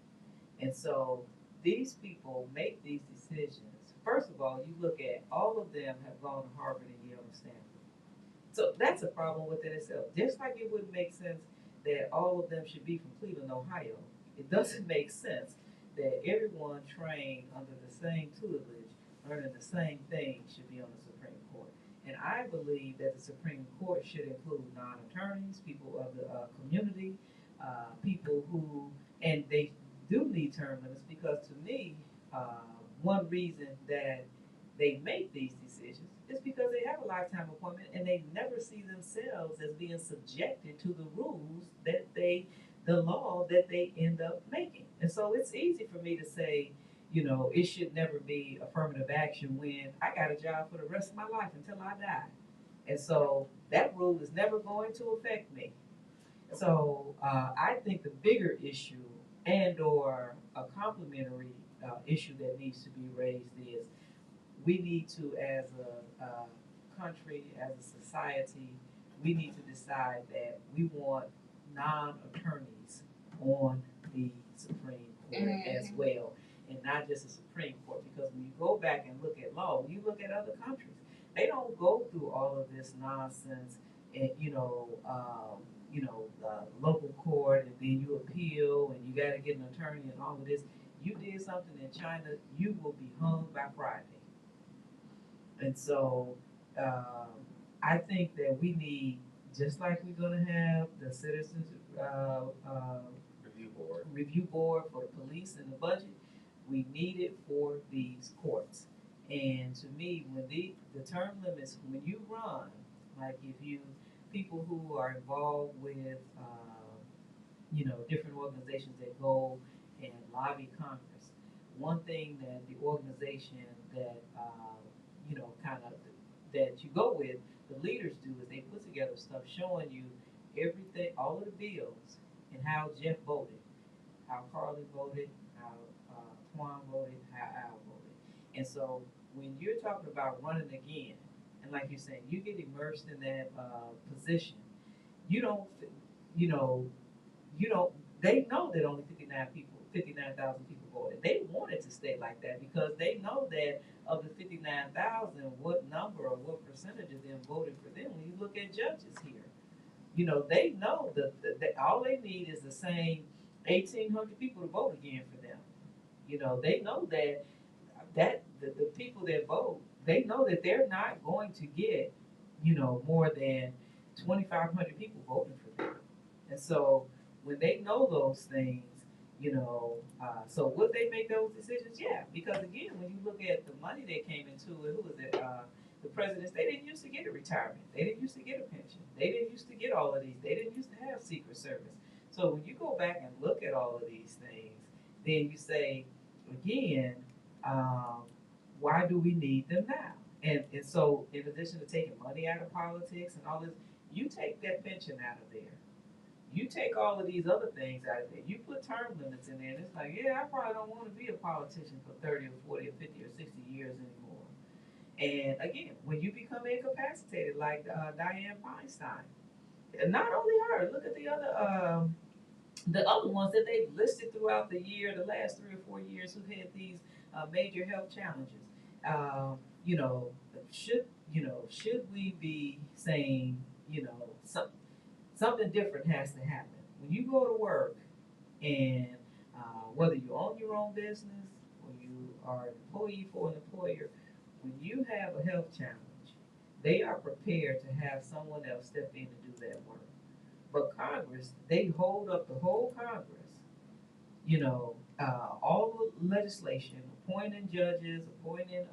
And so these people make these decisions. First of all, you look at all of them have gone to Harvard and Yale and Stanford. So that's a problem within itself. Just like it wouldn't make sense that all of them should be from Cleveland, Ohio, it doesn't make sense that everyone trained under the same tutelage, learning the same thing, should be on the Supreme Court. And I believe that the Supreme Court should include non-attorneys, people of the community, people who, and they do need term limits because to me, one reason that they make these decisions is because they have a lifetime appointment and they never see themselves as being subjected to the rules that the law that they end up making. And so it's easy for me to say, it should never be affirmative action when I got a job for the rest of my life until I die. And so that rule is never going to affect me. So I think the bigger issue and or a complementary issue that needs to be raised is we need to, as a country, as a society, we need to decide that we want non-attorneys on the Supreme Court as well, and not just the Supreme Court. Because when you go back and look at law, when you look at other countries, they don't go through all of this nonsense, and the local court, and then you appeal, and you got to get an attorney, and all of this. You did something in China, you will be hung by Friday. And so I think that we need, just like we're going to have the Citizens Review Board for the police and the budget, we need it for these courts. And to me, when the term limits, when you run, like people who are involved with, different organizations that go and lobby Congress, one thing that the organization that, that you go with, the leaders do is they put together stuff showing you everything, all of the bills, and how Jeff voted, how Carly voted, how Twan voted, how Al voted. And so when you're talking about running again, and like you're saying, you get immersed in that position, you don't, you know, they know that only 59,000 people voted. They want it to stay like that because they know that of the 59,000, what number or what percentage of them voted for them. When you look at judges here, they know that all they need is the same 1,800 people to vote again for them. They know that the people that vote, they know that they're not going to get, more than 2,500 people voting for them. And so when they know those things, so would they make those decisions? Yeah, because again, when you look at the money that came into it, who was it? The presidents, they didn't used to get a retirement. They didn't used to get a pension. They didn't used to get all of these. They didn't used to have Secret Service. So when you go back and look at all of these things, then you say, again, why do we need them now? And so in addition to taking money out of politics and all this, you take that pension out of there. You take all of these other things out of there. You put term limits in there, and it's like, yeah, I probably don't want to be a politician for 30 or 40 or 50 or 60 years anymore. And again, when you become incapacitated, like Dianne Feinstein, and not only her, look at the other ones that they've listed throughout the year, the last 3 or 4 years, who had these major health challenges. You know, should we be saying, something different has to happen. When you go to work and whether you own your own business or you are an employee for an employer, when you have a health challenge, they are prepared to have someone else step in and do that work. But Congress, they hold up the whole Congress, all the legislation, appointing judges, appointing,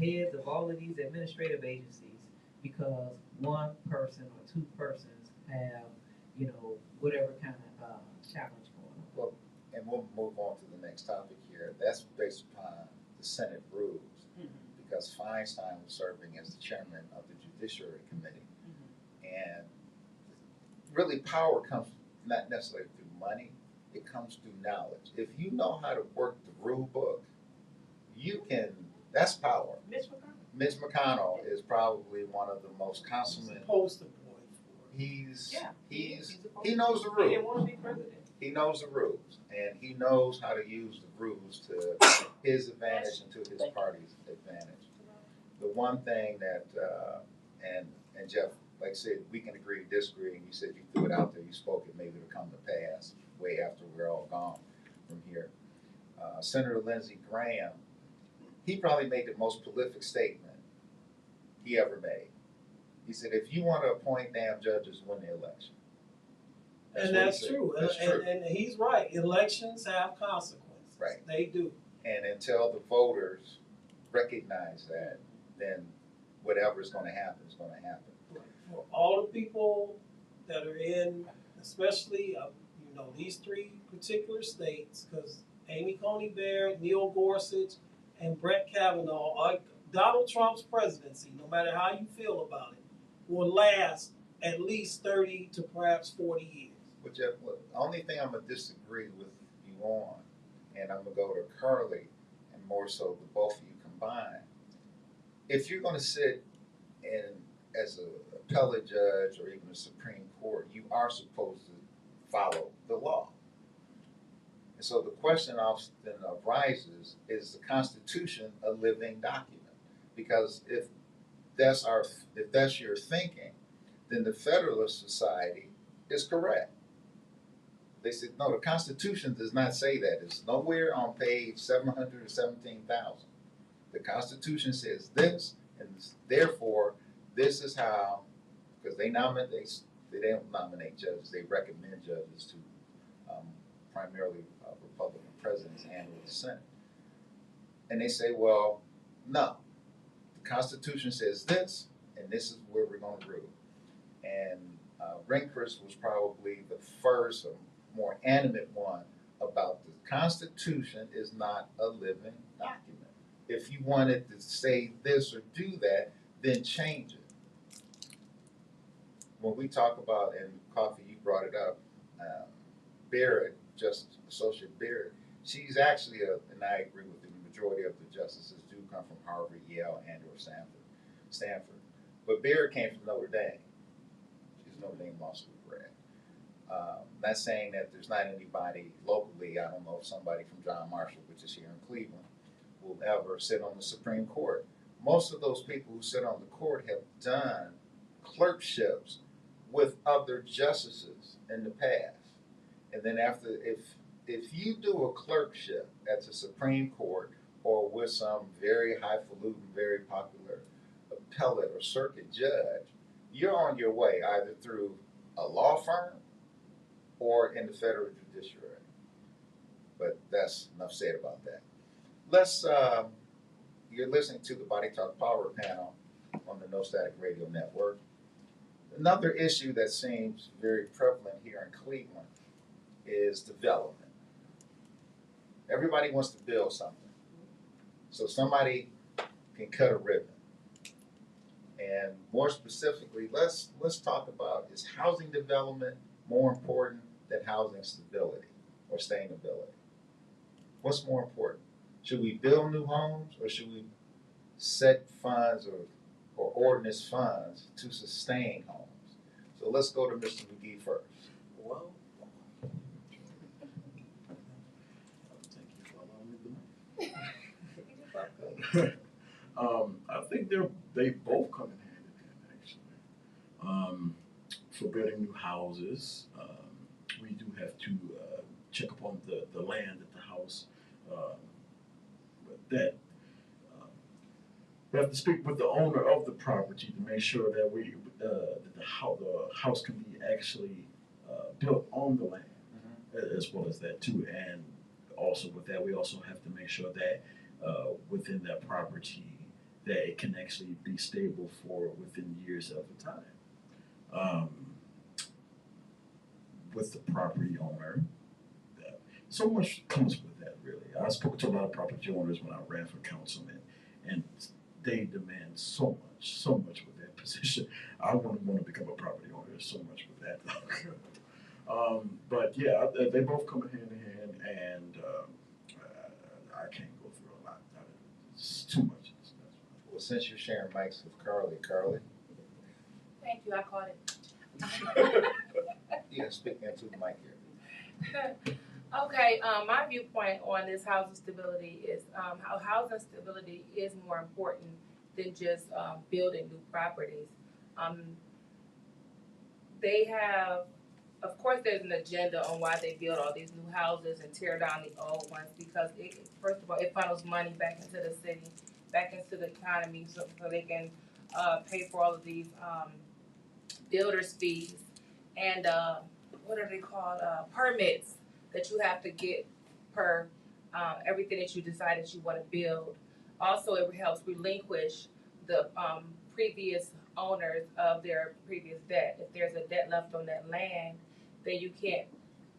heads of all of these administrative agencies because one person or two persons have, whatever kind of challenge going on. Well, and we'll move on to the next topic here. That's based upon the Senate rules, because Feinstein was serving as the chairman of the Judiciary Committee. And really power comes not necessarily through money, it comes through knowledge. If you know how to work the rule book, you can, that's power. Mitch McConnell. Mitch McConnell is probably one of the most consummate, Poster boy for it. he knows the He didn't rules. want to be president. He knows the rules, and he knows how to use the rules to his advantage and to his party's advantage. The one thing that, and Jeff, like I said, we can agree, disagree, and you said you threw it out there, you spoke it, maybe it'll come to pass way after we're all gone from here. Senator Lindsey Graham, he probably made the most prolific statement he ever made. He said, if you want to appoint damn judges, win the election. And what he that's said. true. That's and, true. and he's right. Elections have consequences. Right. They do. And until the voters recognize that, then whatever is going to happen is going to happen. For all the people that are in, especially, these three particular states, because Amy Coney Barrett, Neil Gorsuch, and Brett Kavanaugh, Donald Trump's presidency, no matter how you feel about it, will last at least 30 to perhaps 40 years. But Jeff, look, the only thing I'm going to disagree with you on, and I'm going to go to Curly, and more so the both of you combined, if you're going to sit in as an appellate judge or even a Supreme Court, you are supposed to follow the law. And so the question often arises, is the Constitution a living document? Because if that's your thinking, then the Federalist Society is correct. They said, no, the Constitution does not say that. It's nowhere on page 717,000. The Constitution says this, and therefore, this is how, because they don't nominate judges, they recommend judges to primarily Republican presidents and the Senate. And they say, well, no, the Constitution says this, and this is where we're going to rule. And Rehnquist was probably the first or more animate one about the Constitution is not a living document. If you wanted to say this or do that, then change it. When we talk about, and Coffee, you brought it up, Barrett, Justice Associate Barrett, she's actually, and I agree with you, the majority of the justices do come from Harvard, Yale, and or Stanford. But Barrett came from Notre Dame. She's Notre Dame Law School grad. Not saying that there's not anybody locally, I don't know if somebody from John Marshall, which is here in Cleveland, will ever sit on the Supreme Court. Most of those people who sit on the court have done clerkships with other justices in the past. And then after, if you do a clerkship at the Supreme Court or with some very highfalutin, very popular appellate or circuit judge, you're on your way either through a law firm or in the federal judiciary. But that's enough said about that. You're listening to the Body Talk Power Panel on the No Static Radio Network. Another issue that seems very prevalent here in Cleveland is development. Everybody wants to build something. So somebody can cut a ribbon. And more specifically, let's talk about, is housing development more important than housing stability or sustainability? What's more important? Should we build new homes or should we set funds or ordinance funds to sustain homes? So let's go to Mr. McGee first. Well, thank you for allowing me the I think they both come in hand in hand, actually. For building new houses, we do have to check upon the land at the house. That we have to speak with the owner of the property to make sure that the house can be actually built on the land, as well as that too. And also with that, we also have to make sure that within that property that it can actually be stable for within years of the time. With the property owner, so much comes with that, really. I spoke to a lot of property owners when I ran for councilman, and they demand so much with that position. I wouldn't want to become a property owner, so much with that. But yeah, they both come hand in hand, and I can't go through a lot. It's too much. Well, since you're sharing mics with Carly, Thank you, I caught it. you can speak into the mic here. Okay, my viewpoint on this housing stability is how housing stability is more important than just building new properties. Um, they have, of course, there's an agenda on why they build all these new houses and tear down the old ones because first of all, it funnels money back into the city, back into the economy, so they can pay for all of these builders fees and what are they called, permits that you have to get per everything that you decide that you want to build. Also, it helps relinquish the previous owners of their previous debt. If there's a debt left on that land, then you can't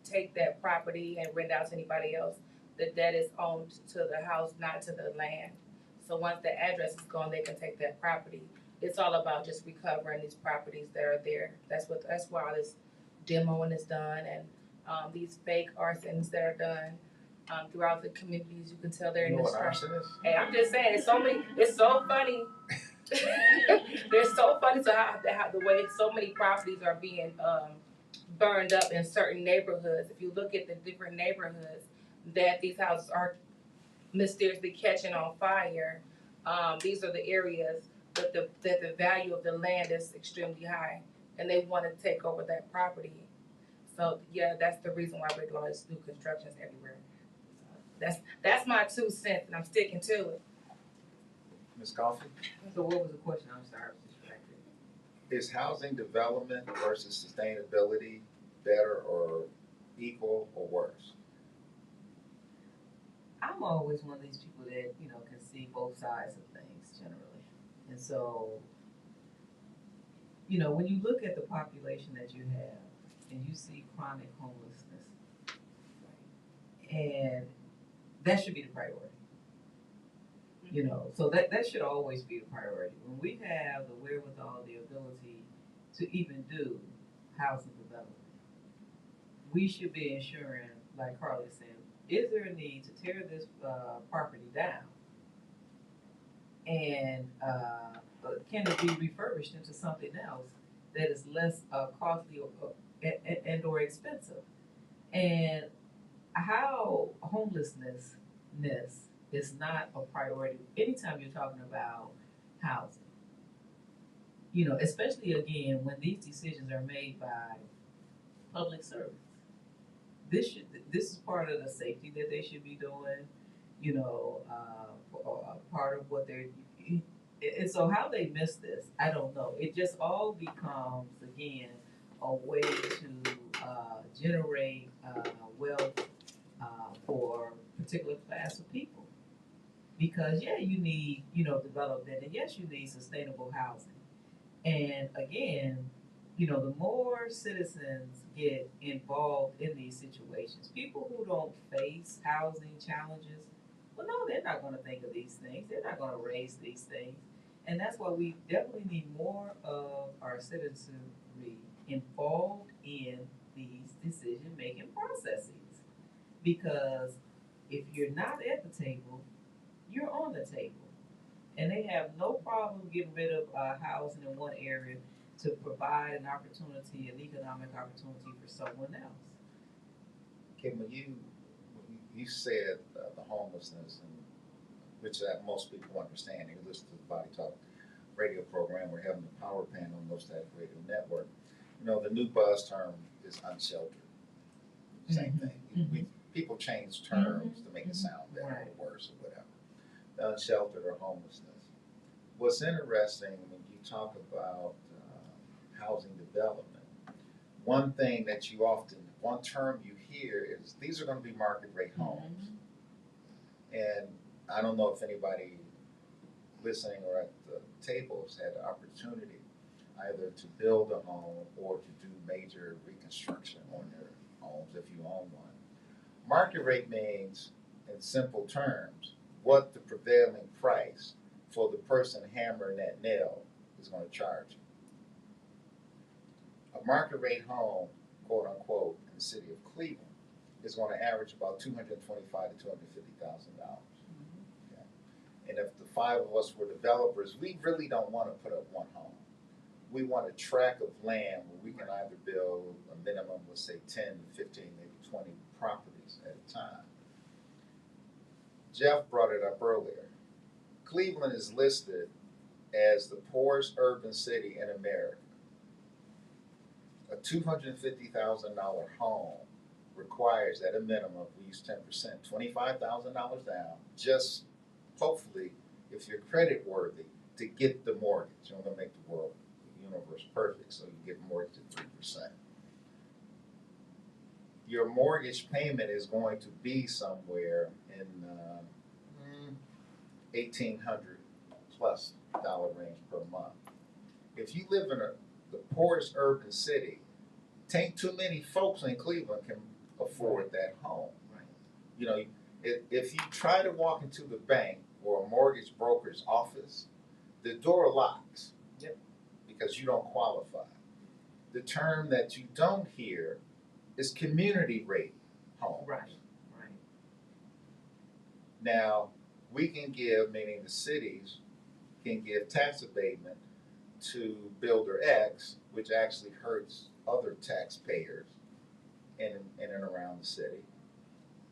take that property and rent out to anybody else. The debt is owned to the house, not to the land. So once the address is gone, they can take that property. It's all about just recovering these properties that are there. That's why all this demoing is done and these fake arsons that are done throughout the communities. You can tell they're You in know the what arson is? Hey, I'm just saying, it's so funny. They're so funny to how the way so many properties are being burned up in certain neighborhoods. If you look at the different neighborhoods that these houses are mysteriously catching on fire, these are the areas that the value of the land is extremely high, and they want to take over that property. So yeah, that's the reason why we're doing this new constructions everywhere. That's my 2 cents, and I'm sticking to it. Ms. Coffey, So what was the question? I'm sorry, I was distracted. is housing development versus sustainability better or equal or worse? I'm always one of these people that, can see both sides of things generally. And so, when you look at the population that you have and you see chronic homelessness, and that should be the priority. So that should always be the priority. When we have the wherewithal, the ability to even do housing development, we should be ensuring, like Carly said, is there a need to tear this property down? And can it be refurbished into something else that is less costly or expensive? And how homelessness is not a priority anytime you're talking about housing. Especially again when these decisions are made by public servants. This is part of the safety that they should be doing. Part of what they're. And so how they miss this, I don't know. It just all becomes again a way to generate wealth for a particular class of people. Because you need development, and yes, you need sustainable housing. And again, the more citizens get involved in these situations, people who don't face housing challenges, well, no, they're not going to think of these things. They're not going to raise these things. And that's why we definitely need more of our citizenry involved in these decision-making processes. Because if you're not at the table, you're on the table. And they have no problem getting rid of housing in one area to provide an opportunity, an economic opportunity for someone else. Kim, when you said the homelessness, and which most people understand, you listen to the Body Talk radio program, we're having the power panel on Most Static Radio Network. The new buzz term is unsheltered. Same thing. People change terms to make it sound better or worse or whatever. The unsheltered or homelessness. What's interesting when you talk about housing development, one term you hear is these are going to be market rate homes. And I don't know if anybody listening or at the table has had the opportunity either to build a home or to do major reconstruction on their homes if you own one. Market rate means, in simple terms, what the prevailing price for the person hammering that nail is going to charge you. A market rate home, quote unquote, city of Cleveland is going to average about $225,000 to $250,000. And if the five of us were developers, we really don't want to put up one home. We want a tract of land where we can either build a minimum, let's say 10 to 15, maybe 20 properties at a time. Jeff brought it up earlier. Cleveland is listed as the poorest urban city in America. A $250,000 home requires at a minimum, we use 10%, $25,000 down, just hopefully, if you're credit worthy, to get the mortgage. You want to make the world, the universe perfect, so you get mortgage at 3%. Your mortgage payment is going to be somewhere in $1,800 plus range per month. If you live in the poorest urban city, ain't too many folks in Cleveland can afford that home. Right. You know, if you try to walk into the bank or a mortgage broker's office, the door locks. Yep. Because you don't qualify. The term that you don't hear is community rate home. Right, right. Now, we can give, meaning the cities can give tax abatement to builder X, which actually hurts other taxpayers in and around the city.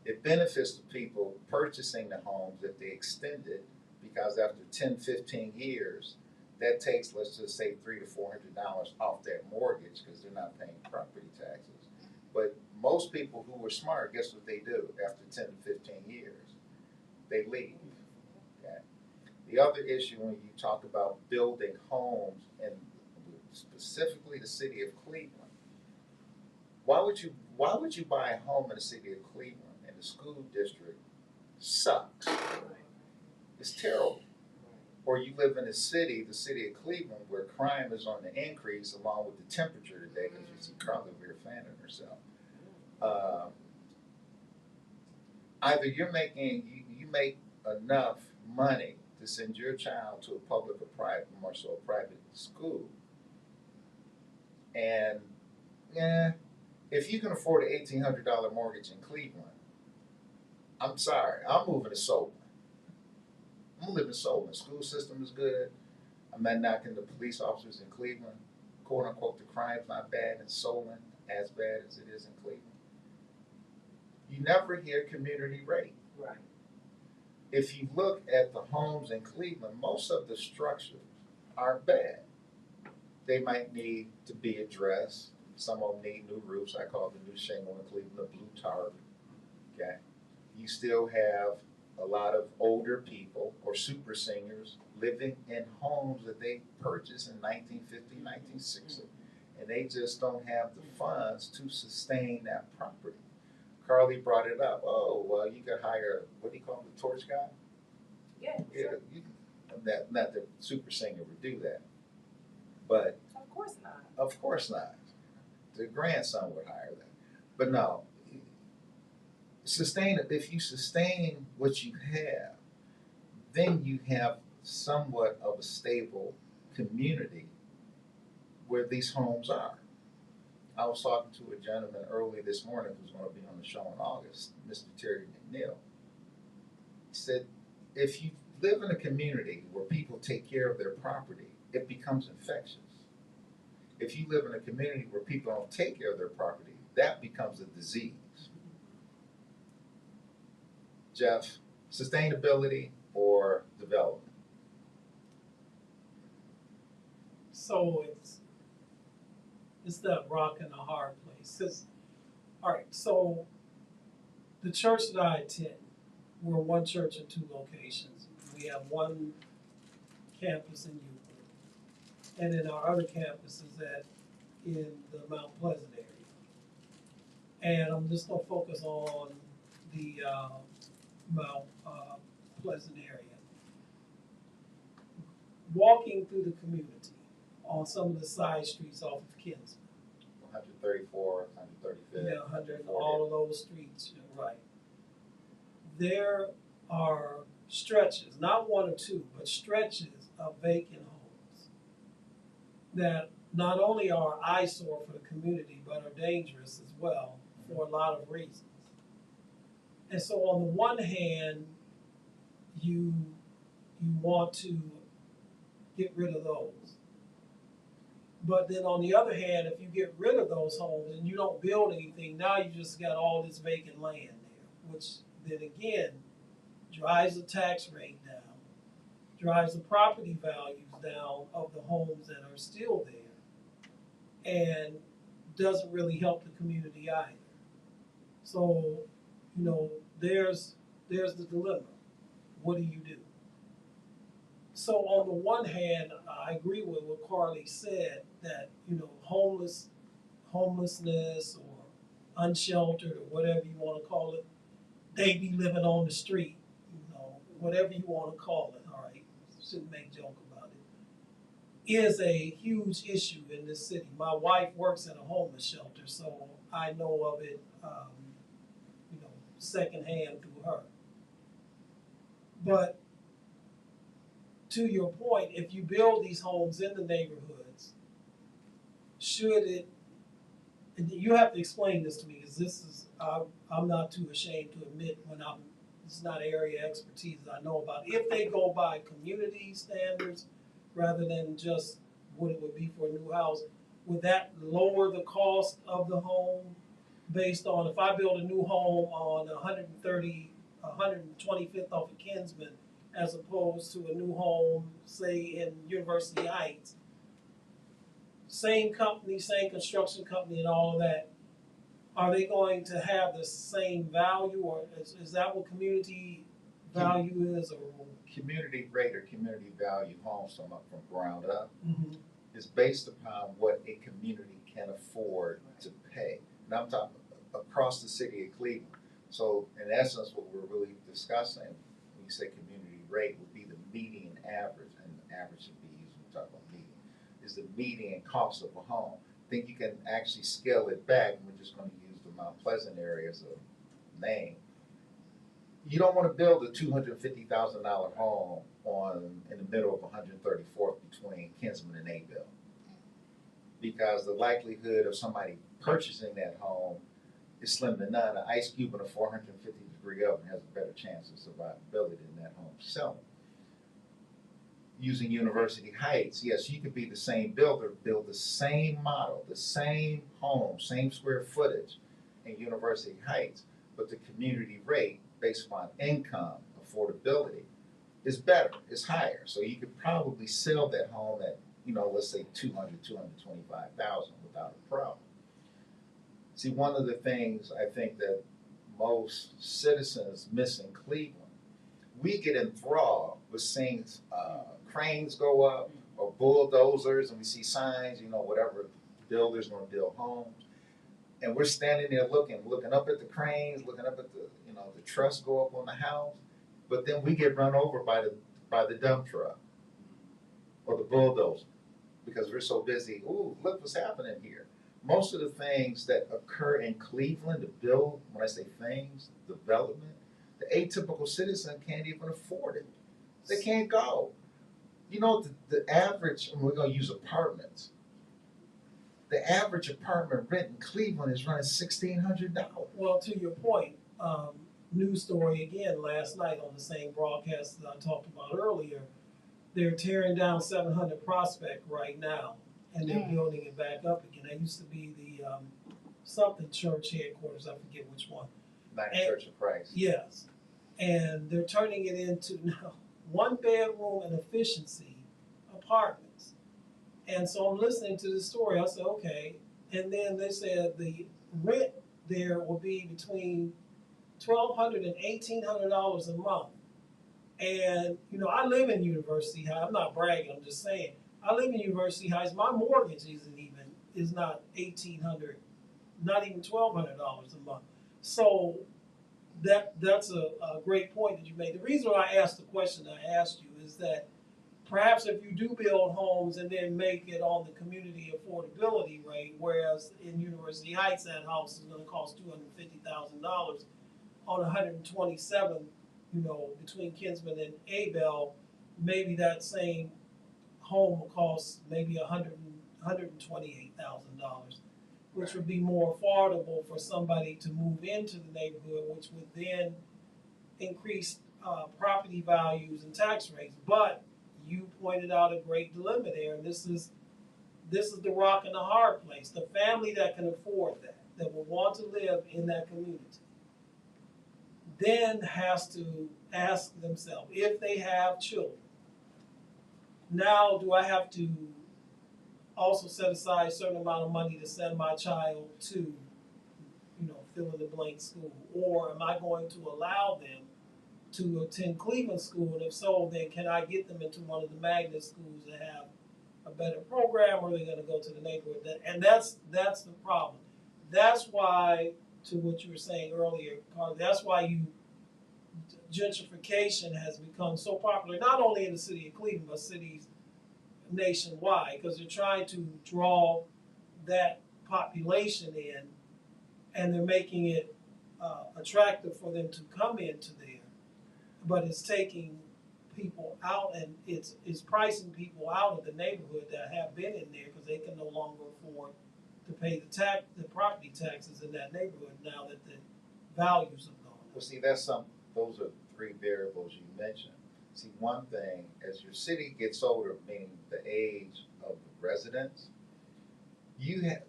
It benefits the people purchasing the homes if they extend it, because after 10, 15 years, that takes, let's just say, $300 to $400 off that mortgage because they're not paying property taxes. But most people who were smart, guess what they do after 10 to 15 years? They leave. Okay? The other issue when you talk about building homes, and specifically the city of Cleveland, why would you buy a home in the city of Cleveland and the school district sucks? It's terrible. Or you live in a city, the city of Cleveland, where crime is on the increase along with the temperature today, because you see Carla over fanning herself. Either you make enough money to send your child to a public or private, more so a private school, and if you can afford an $1,800 mortgage in Cleveland, I'm sorry, I'm moving to Solon. I'm gonna live in Solon. School system is good. I'm not knocking the police officers in Cleveland. Quote unquote, the crime's not bad in Solon, as bad as it is in Cleveland. You never hear community rate. Right. If you look at the homes in Cleveland, most of the structures are bad. They might need to be addressed. Some of them need new roofs. I call it the new shingle in Cleveland, the blue tarp. Okay. You still have a lot of older people or super seniors living in homes that they purchased in 1950, 1960, and they just don't have the funds to sustain that property. Carly brought it up. Oh, well, you could hire, what do you call him, the torch guy? Yeah, Yeah, sure. not that super senior would do that, but Of course not. of course not. The grandson would hire that, but no. If you sustain what you have, then you have somewhat of a stable community where these homes are. I was talking to a gentleman early this morning who's going to be on the show in August, Mr. Terry McNeil. He said, if you live in a community where people take care of their property, it becomes infectious. If you live in a community where people don't take care of their property, that becomes a disease. Jeff, sustainability or development? So it's that rock and a hard place. 'Cause, all right, so the church that I attend, we're one church in two locations. We have one campus in Euclid, and then our other campus is in the Mount Pleasant area. And I'm just gonna focus on the Mount Pleasant area. Walking through the community on some of the side streets off of Kinsman. 134, 135. Yeah, 100, all of those streets, you're right. There are stretches, not one or two, but stretches of vacant homes that not only are eyesore for the community, but are dangerous as well for a lot of reasons. And so on the one hand, you want to get rid of those. But then on the other hand, if you get rid of those homes and you don't build anything, now you just got all this vacant land there, which then again drives the tax rate down, drives the property values down of the homes that are still there, and doesn't really help the community either. So, there's the dilemma. What do you do? So on the one hand, I agree with what Carly said, that, homelessness or unsheltered or whatever you want to call it, they be living on the street, whatever you want to call it, all right? Shouldn't make joke about it. Is a huge issue in this city. My wife works at a homeless shelter, so I know of it, secondhand through her. But to your point, if you build these homes in the neighborhoods, should it, and you have to explain this to me, because this is, I'm not too ashamed to admit it's not area expertise I know about. If they go by community standards rather than just what it would be for a new house, would that lower the cost of the home based on, if I build a new home on 125th off of Kinsman, as opposed to a new home, say in University Heights, same company, same construction company and all of that, are they going to have the same value, or is that what community value is? Or Community rate or community value homes from ground up Mhm. is based upon what a community can afford to pay. And I'm talking across the city of Cleveland. So in essence, what we're really discussing when you say community rate would be the median average, and the average should be used when we talk about median, is the median cost of a home. I think you can actually scale it back, and we're just going to use the Mount Pleasant area as a name. You don't want to build a $250,000 home in the middle of 134th between Kinsman and Ayl, because the likelihood of somebody purchasing that home is slim to none. An ice cube in a 450-degree oven has a better chance of survivability than that home selling. Using University Heights, yes, you could be the same builder, build the same model, the same home, same square footage in University Heights, but the community rate based upon income, affordability, is better, is higher. So you could probably sell that home at, let's say $225,000 without a problem. See, one of the things I think that most citizens miss in Cleveland, we get enthralled with seeing cranes go up or bulldozers, and we see signs, whatever builder's going to build homes. And we're standing there looking up at the cranes, looking up at the truss go up on the house. But then we get run over by the dump truck or the bulldozer because we're so busy. Ooh, look what's happening here. Most of the things that occur in Cleveland to build, when I say things, development, the atypical citizen can't even afford it. They can't go. The average, and we're going to use apartments, the average apartment rent in Cleveland is running $1,600. Well, to your point, news story again last night on the same broadcast that I talked about earlier. They're tearing down 700 Prospect right now, and they're building it back up again. That used to be the something church headquarters. I forget which one. Church of Christ. Yes, and they're turning it into now 1-bedroom and efficiency apartments. And so I'm listening to the story. I said, okay. And then they said the rent there will be between $1,200 and $1,800 a month. And, I live in University Heights. I'm not bragging, I'm just saying. I live in University Heights. My mortgage is not $1,800, not even $1,200 a month. So that's a great point that you made. The reason why I asked the question I asked you is that perhaps if you do build homes and then make it on the community affordability rate, whereas in University Heights that house is going to cost $250,000 on 127, between Kinsman and Ayl, maybe that same home will cost maybe $128,000. which would be more affordable for somebody to move into the neighborhood, which would then increase property values and tax rates. But you pointed out a great dilemma there, and this is the rock and the hard place. The family that can afford that will want to live in that community, then has to ask themselves if they have children. Now, do I have to also set aside a certain amount of money to send my child to, fill in the blank school, or am I going to allow them to attend Cleveland School? And if so, then can I get them into one of the magnet schools that have a better program, or are they going to go to the neighborhood? And that's the problem. That's why, to what you were saying earlier, Carl, that's why gentrification has become so popular, not only in the city of Cleveland, but cities nationwide, because they're trying to draw that population in, and they're making it attractive for them to come into there. But it's taking people out, and it's pricing people out of the neighborhood that have been in there because they can no longer afford to pay the property taxes in that neighborhood now that the values have gone up. Well, see, those are three variables you mentioned. See, one thing, as your city gets older, meaning the age of the residents, the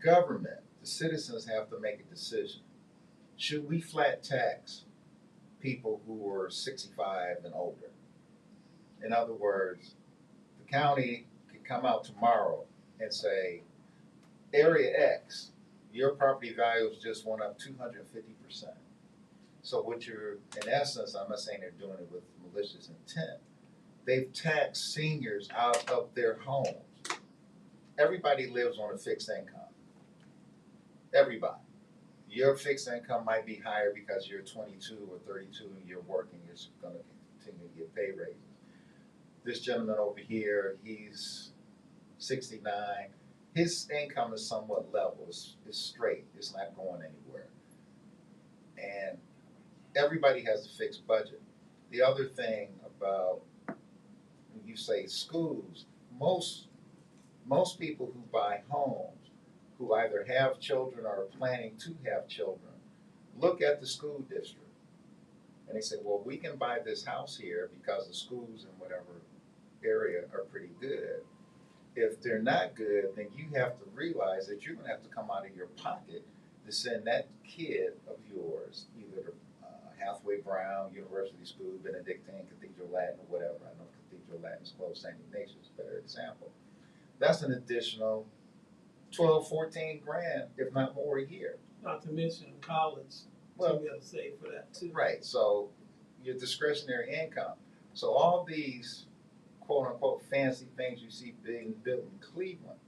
government, the citizens have to make a decision. Should we flat tax people who are 65 and older? In other words, the county could come out tomorrow and say, Area X, your property values just went up 250%. So what you're, in essence, I'm not saying they're doing it with malicious intent, they've taxed seniors out of their homes. Everybody lives on a fixed income. Everybody. Your fixed income might be higher because you're 22 or 32 and you're working, you're going to continue to get pay raises. This gentleman over here, he's 69. His income is somewhat level, it's straight, it's not going anywhere. And everybody has a fixed budget. The other thing about when you say schools, most people who buy homes, who either have children or are planning to have children, look at the school district and they say, well, we can buy this house here because the schools in whatever area are pretty good. If they're not good, then you have to realize that you're going to have to come out of your pocket to send that kid of yours either to Hathaway Brown, University School, Benedictine, Cathedral Latin, or whatever. I know Cathedral Latin's close, St. Ignatius, better example. That's an additional 12, 14 grand, if not more, a year. Not to mention college, Well, you got to save for that too. Right, so your discretionary income. So all these quote unquote fancy things you see being built in Cleveland,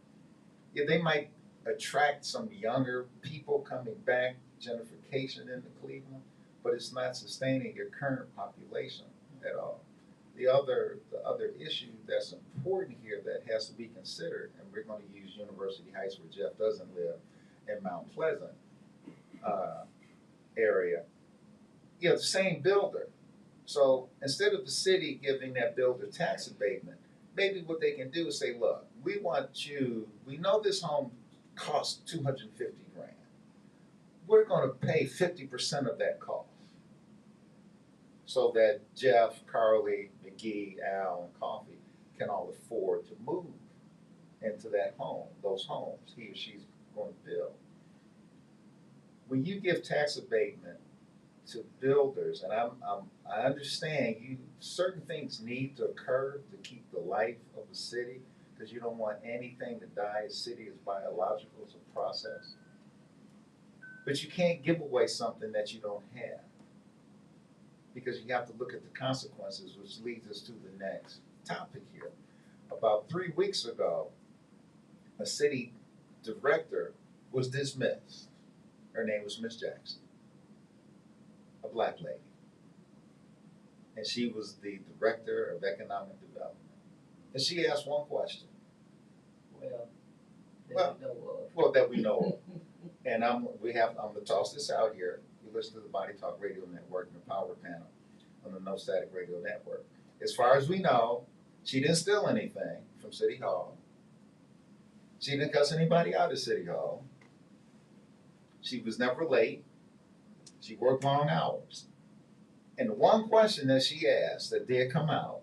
yeah, they might attract some younger people coming back, gentrification into Cleveland, but it's not sustaining your current population at all. The other issue that's important here that has to be considered, and we're going to use University Heights where Jeff doesn't live, in Mount Pleasant area, the same builder. So instead of the city giving that builder tax abatement, maybe what they can do is say, look, we know this home costs $250,000. We're going to pay 50% of that cost so that Jeff, Carly, McGee, Al, and Coffee can all afford to move into that home, those homes he or she's going to build. When you give tax abatement to builders, and I understand certain things need to occur to keep the life of the city, because you don't want anything to die. A city is biological, it's a process. But you can't give away something that you don't have, because you have to look at the consequences, which leads us to the next topic here. About 3 weeks ago, a city director was dismissed. Her name was Miss Jackson, a black lady. And she was the director of economic development. And she asked one question. That we know of. And I'm gonna toss this out here. You listen to the Body Talk Radio Network and the Power Panel on the No Static Radio Network. As far as we know, she didn't steal anything from City Hall. She didn't cuss anybody out at City Hall. She was never late. She worked long hours. And the one question that she asked that did come out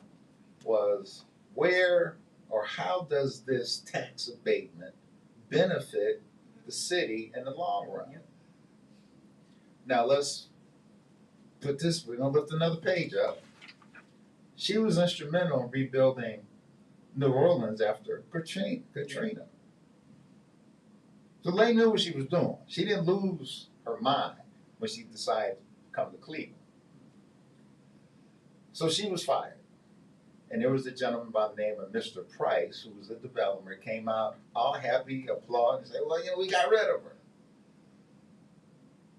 was, where or how does this tax abatement benefit the city in the long run? Now let's put this, we're gonna lift another page up. She was instrumental in rebuilding New Orleans after Katrina. So Lay knew what she was doing. She didn't lose her mind when she decided to come to Cleveland. So she was fired. And there was a gentleman by the name of Mr. Price, who was a developer, came out all happy, applaud, and said, well, we got rid of her.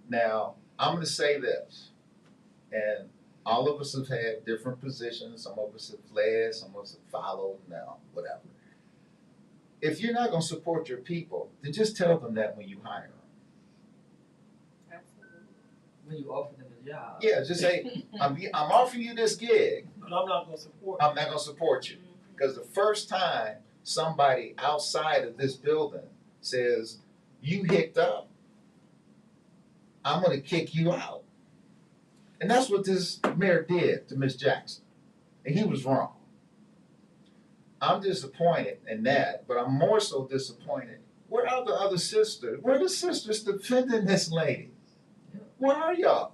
Now, I'm going to say this, and all of us have had different positions. Some of us have led, some of us have followed, now, whatever. If you're not going to support your people, then just tell them that when you hire them. Absolutely. When you offer them a job. Yeah, just say, I'm offering you this gig. But I'm not gonna support. I'm not going to support you. Because the first time somebody outside of this building says, you hicked up, I'm going to kick you out. And that's what this mayor did to Miss Jackson. And he was wrong. I'm disappointed in that, but I'm more so disappointed. Where are the other sisters? Where are the sisters defending this lady? Where are y'all?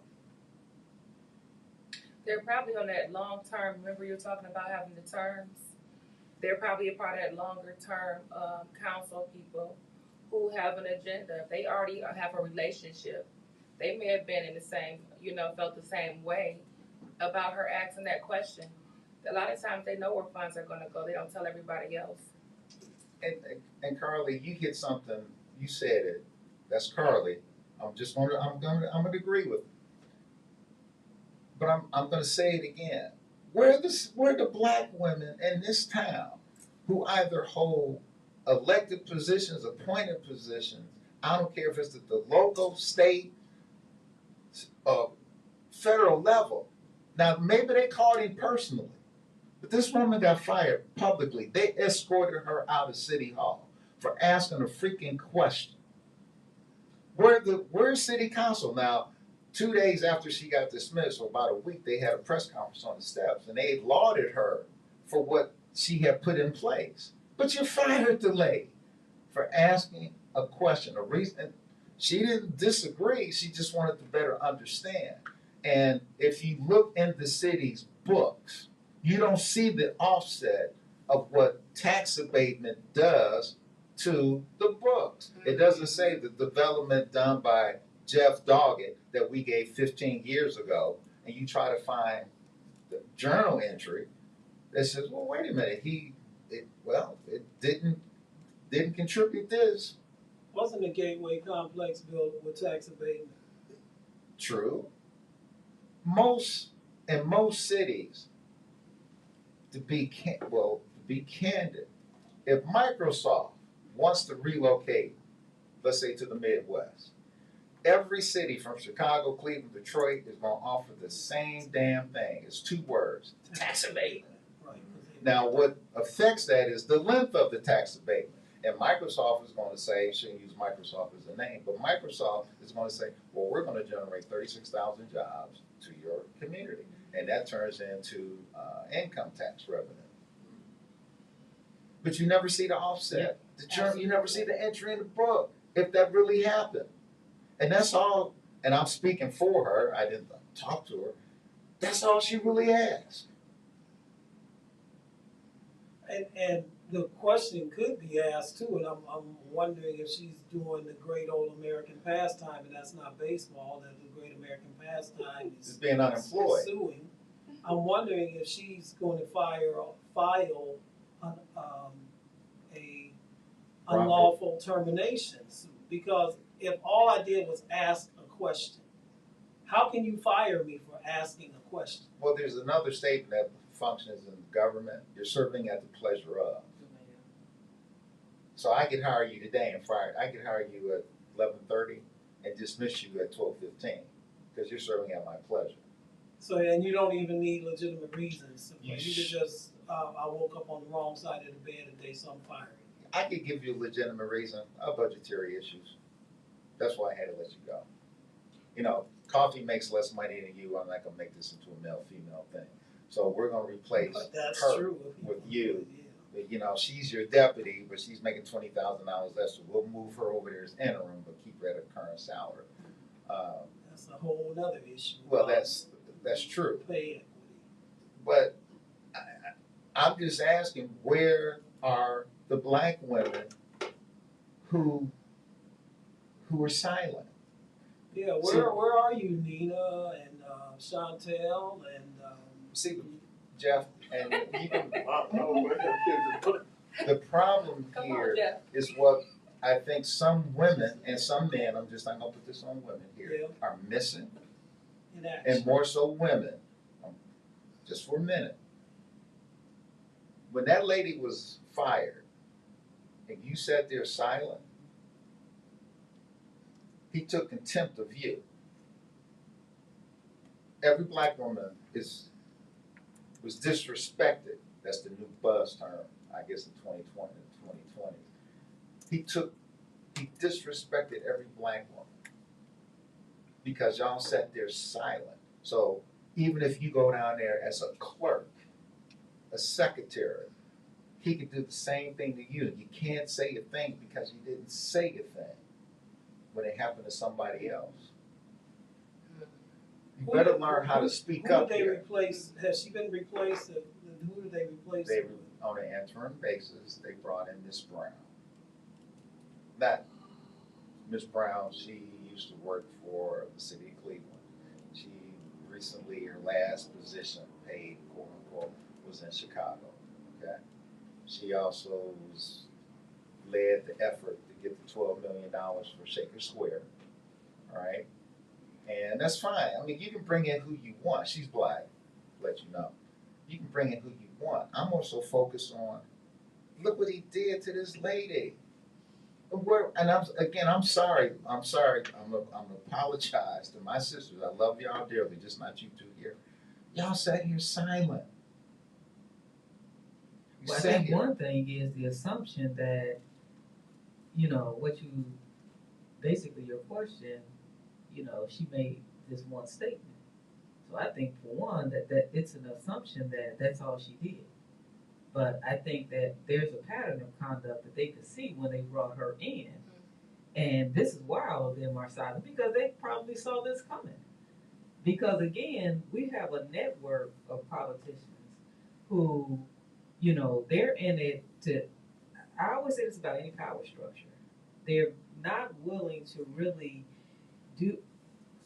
They're probably on that long term, remember you were talking about having the terms? They're probably a part of that longer term council people who have an agenda. They already have a relationship. They may have been in the same, felt the same way about her asking that question. A lot of times they know where funds are gonna go. They don't tell everybody else. And Carly, you hit something. You said it. That's Carly. I'm gonna agree with. But I'm gonna say it again. Where the black women in this town who either hold elected positions, appointed positions? I don't care if it's at the local, state, federal level. Now maybe they called him personally. But this woman got fired publicly. They escorted her out of City Hall for asking a freaking question. Where's City Council? Now, 2 days after she got dismissed, or about a week, they had a press conference on the steps, and they lauded her for what she had put in place. But you fired the lady for asking a question, a reason. She didn't disagree. She just wanted to better understand. And if you look in the city's books, you don't see the offset of what tax abatement does to the books. It doesn't say the development done by Jeff Doggett that we gave 15 years ago, and you try to find the journal entry that says, well, wait a minute, it didn't contribute this. Wasn't the Gateway Complex built with tax abatement? True. In most cities, to be candid, if Microsoft wants to relocate, let's say to the Midwest, every city from Chicago, Cleveland, Detroit is going to offer the same damn thing. It's 2 words: tax abatement. Right. Now, what affects that is the length of the tax abatement. And Microsoft is going to say, shouldn't use Microsoft as a name, but Microsoft is going to say, well, we're going to generate 36,000 jobs to your community. And that turns into income tax revenue. But you never see the offset. You never see the entry in the book, if that really happened. And that's all, and I'm speaking for her, I didn't talk to her, that's all she really asked. And the question could be asked too, and I'm wondering if she's doing the great old American pastime, and that's not baseball, that the great American pastime is Just being unemployed. suing. I'm wondering if she's going to file a unlawful termination suit, because if all I did was ask a question, how can you fire me for asking a question? Well, there's another statement that functions in government: you're serving at the pleasure of. So I could hire you today and fire. I could hire you at 11:30 and dismiss you at 12:15 because you're serving at my pleasure. So, and you don't even need legitimate reasons. You You could just, I woke up on the wrong side of the bed today, so I'm firing you. I could give you a legitimate reason, budgetary issues. That's why I had to let you go. You know, coffee makes less money than you. I'm not gonna make this into a male-female thing. So we're gonna replace But that's her true. with you. Yeah. You know, she's your deputy, but she's making $20,000 less. So we'll move her over there as interim, but keep her at her current salary. That's a whole other issue. Well, that's true. Pay equity. But I'm just asking, where are the black women who are silent? Yeah, See- where are you, Nina and Chantel and See, Jeff, and even No, the problem Come on, here Jeff. is what I think some women and some men, I'm just not gonna put this on women here, Yeah. are missing, in action? and more so women, just for a minute. When that lady was fired, and you sat there silent, he took contempt of you. Every black woman was disrespected. That's the new buzz term, I guess, in 2020. He disrespected every black woman because y'all sat there silent. So even if you go down there as a clerk, a secretary, he could do the same thing to you. You can't say a thing because you didn't say a thing when it happened to somebody else. You Who better did- learn how to speak Who up did they here. replace? Has she been replaced? Who did they replace? They, her with? on an interim basis, they brought in Miss Brown. That Miss Brown, she used to work for the city of Cleveland. She recently, her last position, paid quote unquote, was in Chicago. Okay, she also led the effort to get the $12 million for Shaker Square. All right, and that's fine. I mean, you can bring in who you want. She's black, let you know. You can bring in who you want. I'm also focused on, look what he did to this lady. And I'm sorry. I'm apologize to my sisters. I love y'all dearly, just not you two here. Y'all sat here silent. You Well, I sat think here. one thing is the assumption that, what you, basically your question, she made this one statement. So I think for one, that it's an assumption that that's all she did. But I think that there's a pattern of conduct that they could see when they brought her in. And this is why all of them are silent, because they probably saw this coming. Because again, we have a network of politicians who, they're in it to, I always say this about any power structure. They're not willing to really do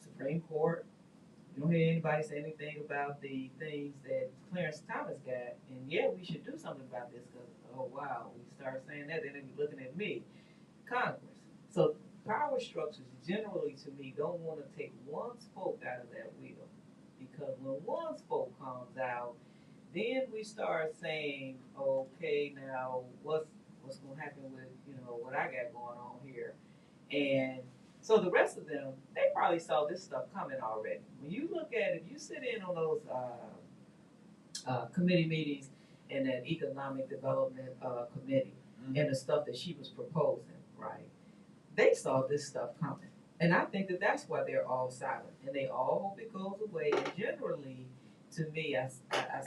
Supreme Court. You don't hear anybody say anything about the things that Clarence Thomas got, and yeah, we should do something about this because, oh wow, we start saying that, then they be looking at me. Congress. So power structures generally, to me, don't want to take one spoke out of that wheel, because when one spoke comes out, then we start saying, okay, now what's going to happen with what I got going on here, and so the rest of them, they probably saw this stuff coming already. When you look at it, you sit in on those committee meetings and that economic development committee and the stuff that she was proposing, right? They saw this stuff coming. And I think that that's why they're all silent. And they all hope it goes away. And generally, to me, I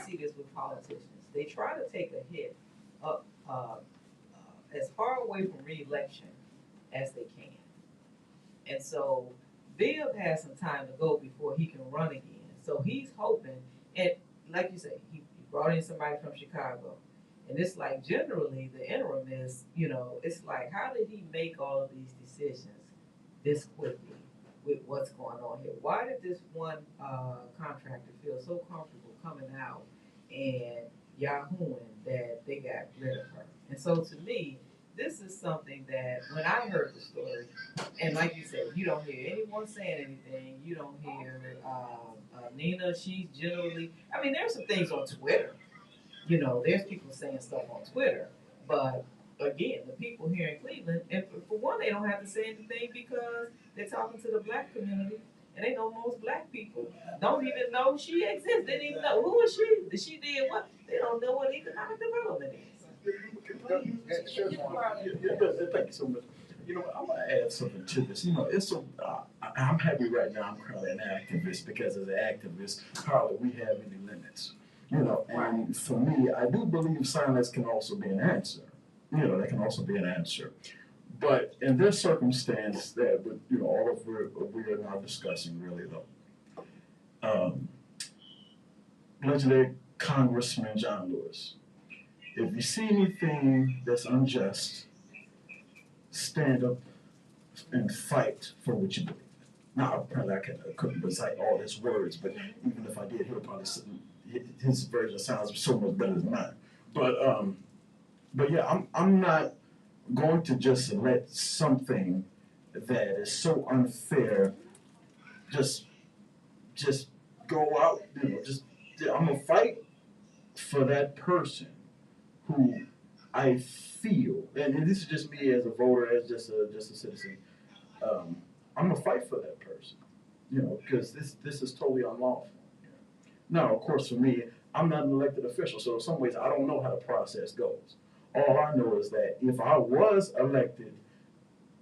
see this with politicians. They try to take a hit up as far away from re-election as they can. And so Bill has some time to go before he can run again. So he's hoping, and like you say, he brought in somebody from Chicago. And it's like generally the interim is, it's like, how did he make all of these decisions this quickly with what's going on here? Why did this one contractor feel so comfortable coming out and yahooing that they got rid of her? And so to me, this is something that when I heard the story, and like you said, you don't hear anyone saying anything. You don't hear Nina. She's generally, I mean, there's some things on Twitter. There's people saying stuff on Twitter. But again, the people here in Cleveland, and for one, they don't have to say anything because they're talking to the black community. And they know most black people don't even know she exists. They didn't even know who is she. She did what? They don't know what economic development is. Sure. Thank you so much. You know, I'm gonna add something to this. You know, I'm happy right now. I'm currently an activist because as an activist, hardly we have any limits. You know, and for me, I do believe silence can also be an answer. You know, that can also be an answer. But in this circumstance that, you know, all of we are now discussing really though, legislative Congressman John Lewis, if you see anything that's unjust, stand up and fight for what you believe. Now, apparently I couldn't recite all his words, but even if I did, he'll probably his version sounds so much better than mine. But yeah, I'm not going to just let something that is so unfair just go out. You know, I'm gonna fight for that person who I feel, and this is just me as a voter, as just a citizen. I'm gonna fight for that person, you know, because this is totally unlawful. You know? Now, of course, for me, I'm not an elected official, so in some ways, I don't know how the process goes. All I know is that if I was elected,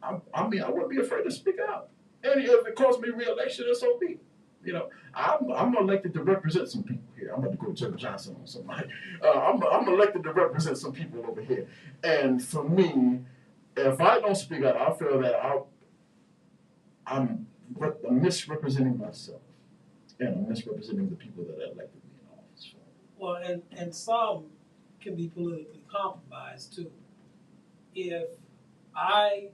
I mean, I wouldn't be afraid to speak out, and if it costs me re-election, it's so be. You know, I'm elected to represent some people here. I'm about to go Jim Johnson on somebody. I'm elected to represent some people over here, and for me, if I don't speak out, I feel that I'm misrepresenting myself, and I'm misrepresenting the people that elected me in office. Well, and some can be politically compromised too. If I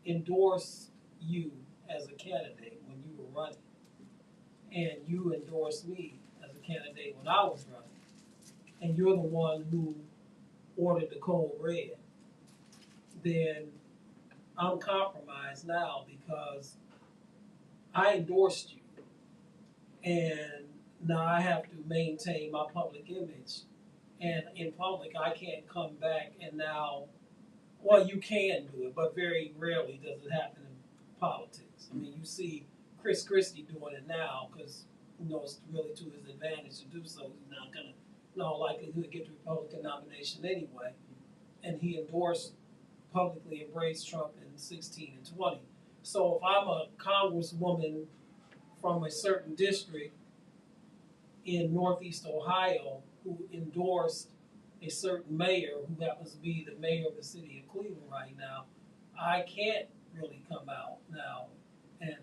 endorsed you as a candidate when you were running, and you endorsed me as a candidate when I was running, and you're the one who ordered the code red, then I'm compromised now because I endorsed you, and now I have to maintain my public image. And in public, I can't come back and now, well, you can do it, but very rarely does it happen in politics. I mean, you see Chris Christie doing it now because, you know, it's really to his advantage to do so. He's not going to, in all likelihood, get the Republican nomination anyway. And he endorsed, publicly embraced Trump in 16 and 20. So if I'm a congresswoman from a certain district in Northeast Ohio who endorsed a certain mayor who happens to be the mayor of the city of Cleveland right now, I can't really come out now and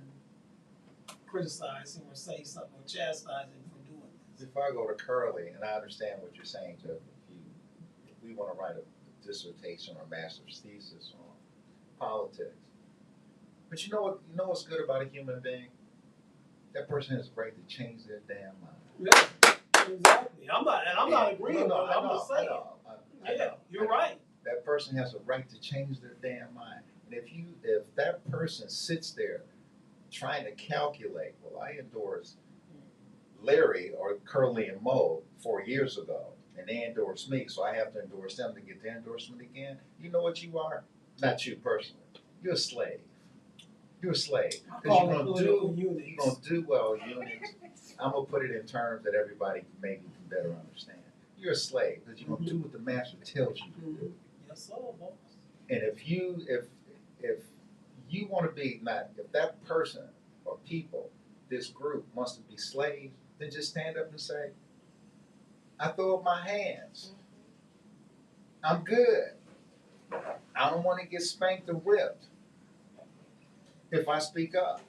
criticize him or say something or chastise him for doing this. If I go to Curly, and I understand what you're saying, Jeff, if we want to write a dissertation or master's thesis on politics, but you know what's good about a human being? That person has the right to change their damn mind. Yeah, exactly. I'm not agreeing with it. I'm just saying. I know. You're right. That person has a right to change their damn mind. And if that person sits there trying to calculate, well, I endorsed Larry or Curly and Moe 4 years ago, and they endorsed me, so I have to endorse them to get their endorsement again. You know what you are? Not you personally. You're a slave. You're a slave. Because you're gonna do well, units. I'm gonna put it in terms that everybody maybe can better understand. You're a slave because you're gonna do what the master tells you to do. Yes, sir, boss. And if you want to be if that person or people, this group wants to be slaves, then just stand up and say, I throw up my hands. I'm good. I don't want to get spanked or whipped if I speak up.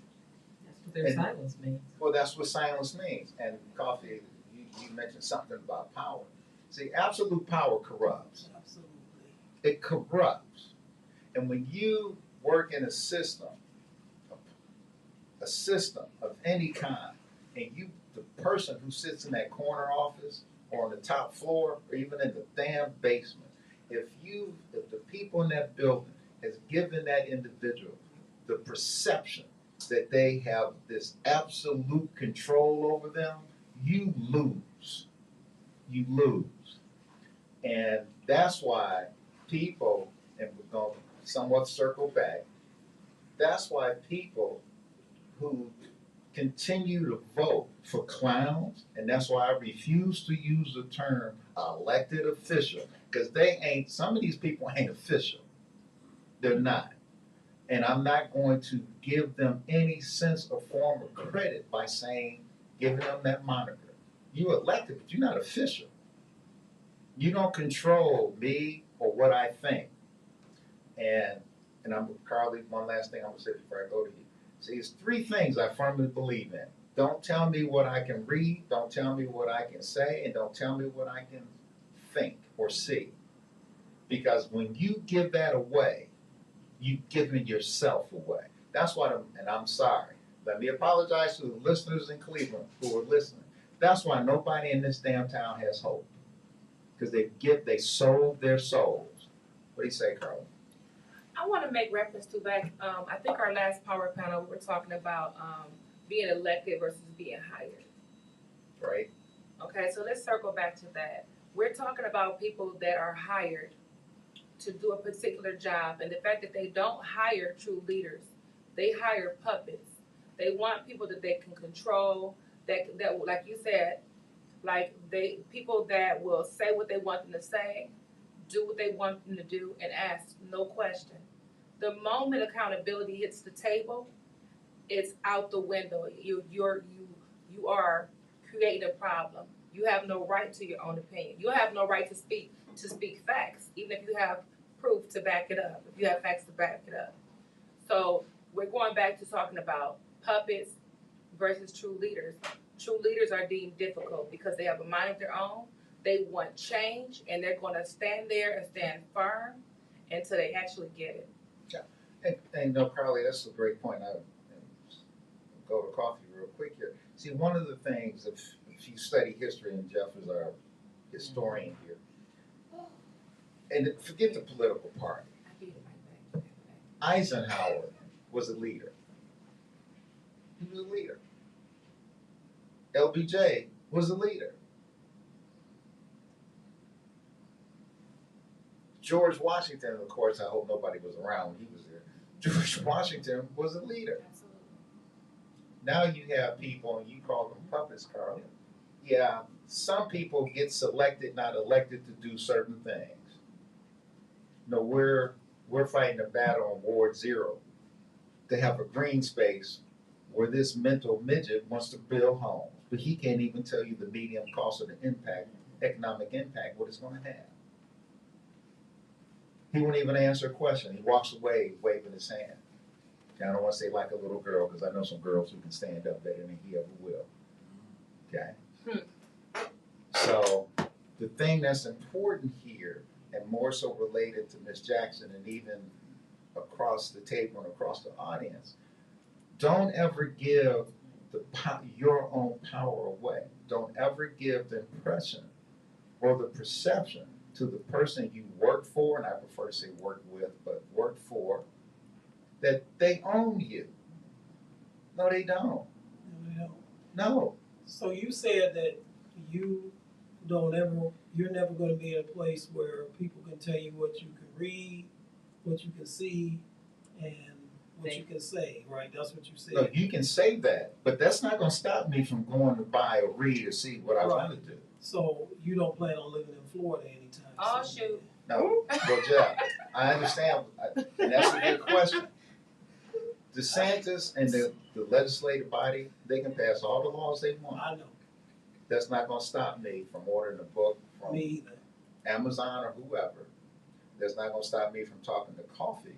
That's what their silence means. Well, that's what silence means. And Coffee, you mentioned something about power. See, absolute power corrupts. Absolutely. It corrupts. And when you work in a system of any kind, and the person who sits in that corner office or on the top floor or even in the damn basement, if the people in that building has given that individual the perception that they have this absolute control over them, you lose. You lose. And that's why people, and we're going to somewhat circle back, that's why people who continue to vote for clowns, and that's why I refuse to use the term elected official, because they ain't, some of these people ain't official. They're not. And I'm not going to give them any sense or form of credit by saying, giving them that moniker. You elected, but you're not official. You don't control me or what I think. And I'm, Carly, one last thing I'm gonna say before I go to you. See, it's three things I firmly believe in. Don't tell me what I can read, don't tell me what I can say, and don't tell me what I can think or see. Because when you give that away, you've given yourself away. That's what and I'm sorry. Let me apologize to the listeners in Cleveland who are listening. That's why nobody in this damn town has hope. Because they sold their souls. What do you say, Carla? I want to make reference to back, I think our last power panel, we were talking about being elected versus being hired. Right? Okay, so let's circle back to that. We're talking about people that are hired to do a particular job, and the fact that they don't hire true leaders, they hire puppets. They want people that they can control, that like you said, people that will say what they want them to say, do what they want them to do, and ask no question. The moment accountability hits the table, it's out the window. You are creating a problem. You have no right to your own opinion. You have no right to speak facts, even if you have proof to back it up. If you have facts to back it up. So we're going back to talking about puppets versus true leaders. True leaders are deemed difficult because they have a mind of their own. They want change, and they're going to stand there and stand firm until they actually get it. And no, Carly, that's a great point. I go to coffee real quick here. See, one of the things, if you study history, and Jeff is our historian here, and forget the political party, Eisenhower was a leader. He was a leader. LBJ was a leader. George Washington, of course, I hope nobody was around when he was there. George Washington was a leader. Absolutely. Now you have people, and you call them puppets, Carly. Yeah, some people get selected, not elected, to do certain things. No, we're fighting a battle on Ward 0 to have a green space where this mental midget wants to build homes, but he can't even tell you the medium cost of the impact, economic impact, what it's going to have. He won't even answer a question. He walks away waving his hand. I don't want to say like a little girl, because I know some girls who can stand up better than he ever will. Okay? So the thing that's important here, and more so related to Ms. Jackson and even across the table and across the audience, don't ever give your own power away. Don't ever give the impression or the perception to the person you work for, and I prefer to say work with, but work for, that they own you. No, they don't. No. So you said that you're never going to be in a place where people can tell you what you can read, what you can see, and what you can say, right? That's what you said. No, you can say that, but that's not going to stop me from going to buy or read or see what I want to do. So you don't plan on living in Florida anytime Oh, soon? shoot. No, well, Jeff, I understand, and that's a good question. DeSantis and the legislative body, they can pass all the laws they want. I know. That's not going to stop me from ordering a book from Me either. Amazon or whoever. That's not going to stop me from talking to coffee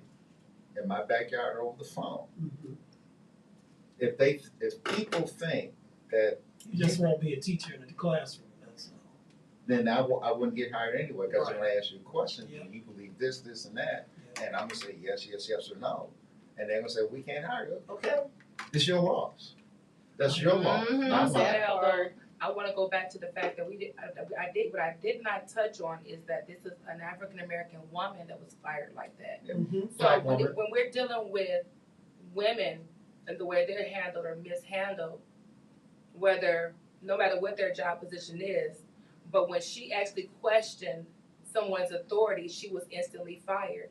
in my backyard or over the phone. Mm-hmm. If people think that You just won't be a teacher in the classroom. That's all. then I wouldn't get hired anyway, because Right. I'm going to ask you a question, Yeah. do you believe this, this, and that? Yeah. And I'm going to say yes, yes, yes, or no. And they're going to say, we can't hire you. Okay, it's your loss. That's your loss, Mhm. not mine. Yeah, although I want to go back to the fact that what I did not touch on is that this is an African American woman that was fired like that. Mm-hmm. So Black woman. when we're dealing with women and the way they're handled or mishandled, no matter what their job position is, but when she actually questioned someone's authority, she was instantly fired.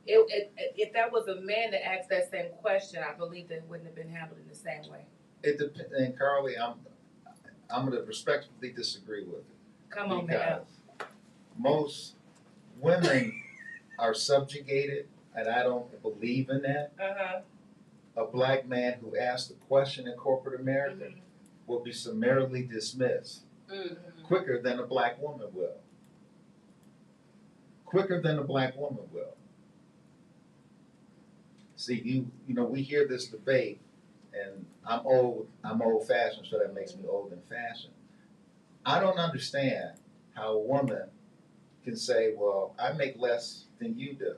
If that was a man that asked that same question, I believe that it wouldn't have been handled in the same way. It depends, and Carly, I'm gonna respectfully disagree with it. Come on, man. Because most women are subjugated, and I don't believe in that. Uh-huh. A black man who asks a question in corporate America will be summarily dismissed quicker than a black woman will. Quicker than a black woman will. See, you know, we hear this debate, and I'm old fashioned, so that makes me old and fashioned. I don't understand how a woman can say, well, I make less than you do.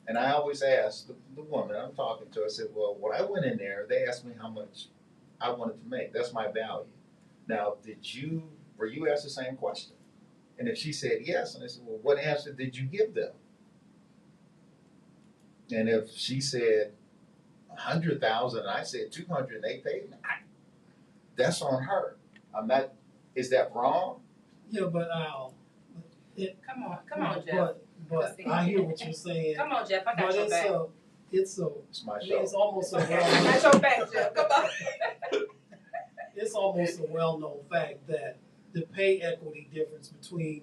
And I always ask the woman I'm talking to, I said, well, when I went in there, they asked me how much I wanted to make. That's my value. Now, were you asked the same question? And if she said yes, and I said, well, what answer did you give them? And if she said 100,000, and I said 200, and they paid me, that's on her. Is that wrong? Yeah, but Al, Come on, Jeff. but I hear what you're saying. Come on, Jeff. I got But your back. it's my I mean, show. it's almost a I got your back, Jeff. Come on. it's almost a well-known fact that the pay equity difference between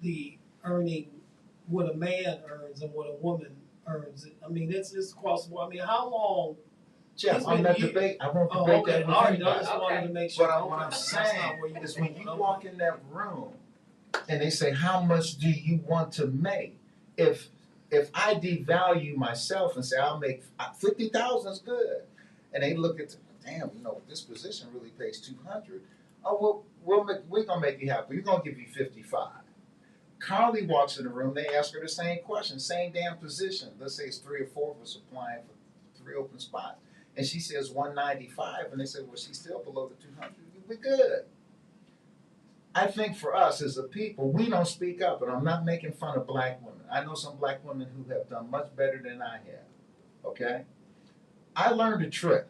the earning what a man earns and what a woman earns. I mean, it's across the board. I mean, how long? Jeff, It's I'm been not years. debate. I won't Oh, debate okay. that with All right. I anybody. just wanted to make sure. But what Okay, I'm that's not saying where you is when you okay. walk in that room and they say, how much do you want to make? If I devalue myself and say I'll make 50,000 is good, and they look at, damn, you know, this position really pays 200. Oh, well, we're gonna make you happy. We're gonna give you 55. Carly walks in the room. They ask her the same question, same damn position. Let's say it's 3 or 4 of us applying for 3 open spots, and she says 195, and they say, well, she's still below the 200. We're good. I think for us as a people, we don't speak up, and I'm not making fun of black women. I know some black women who have done much better than I have, okay? I learned a trick,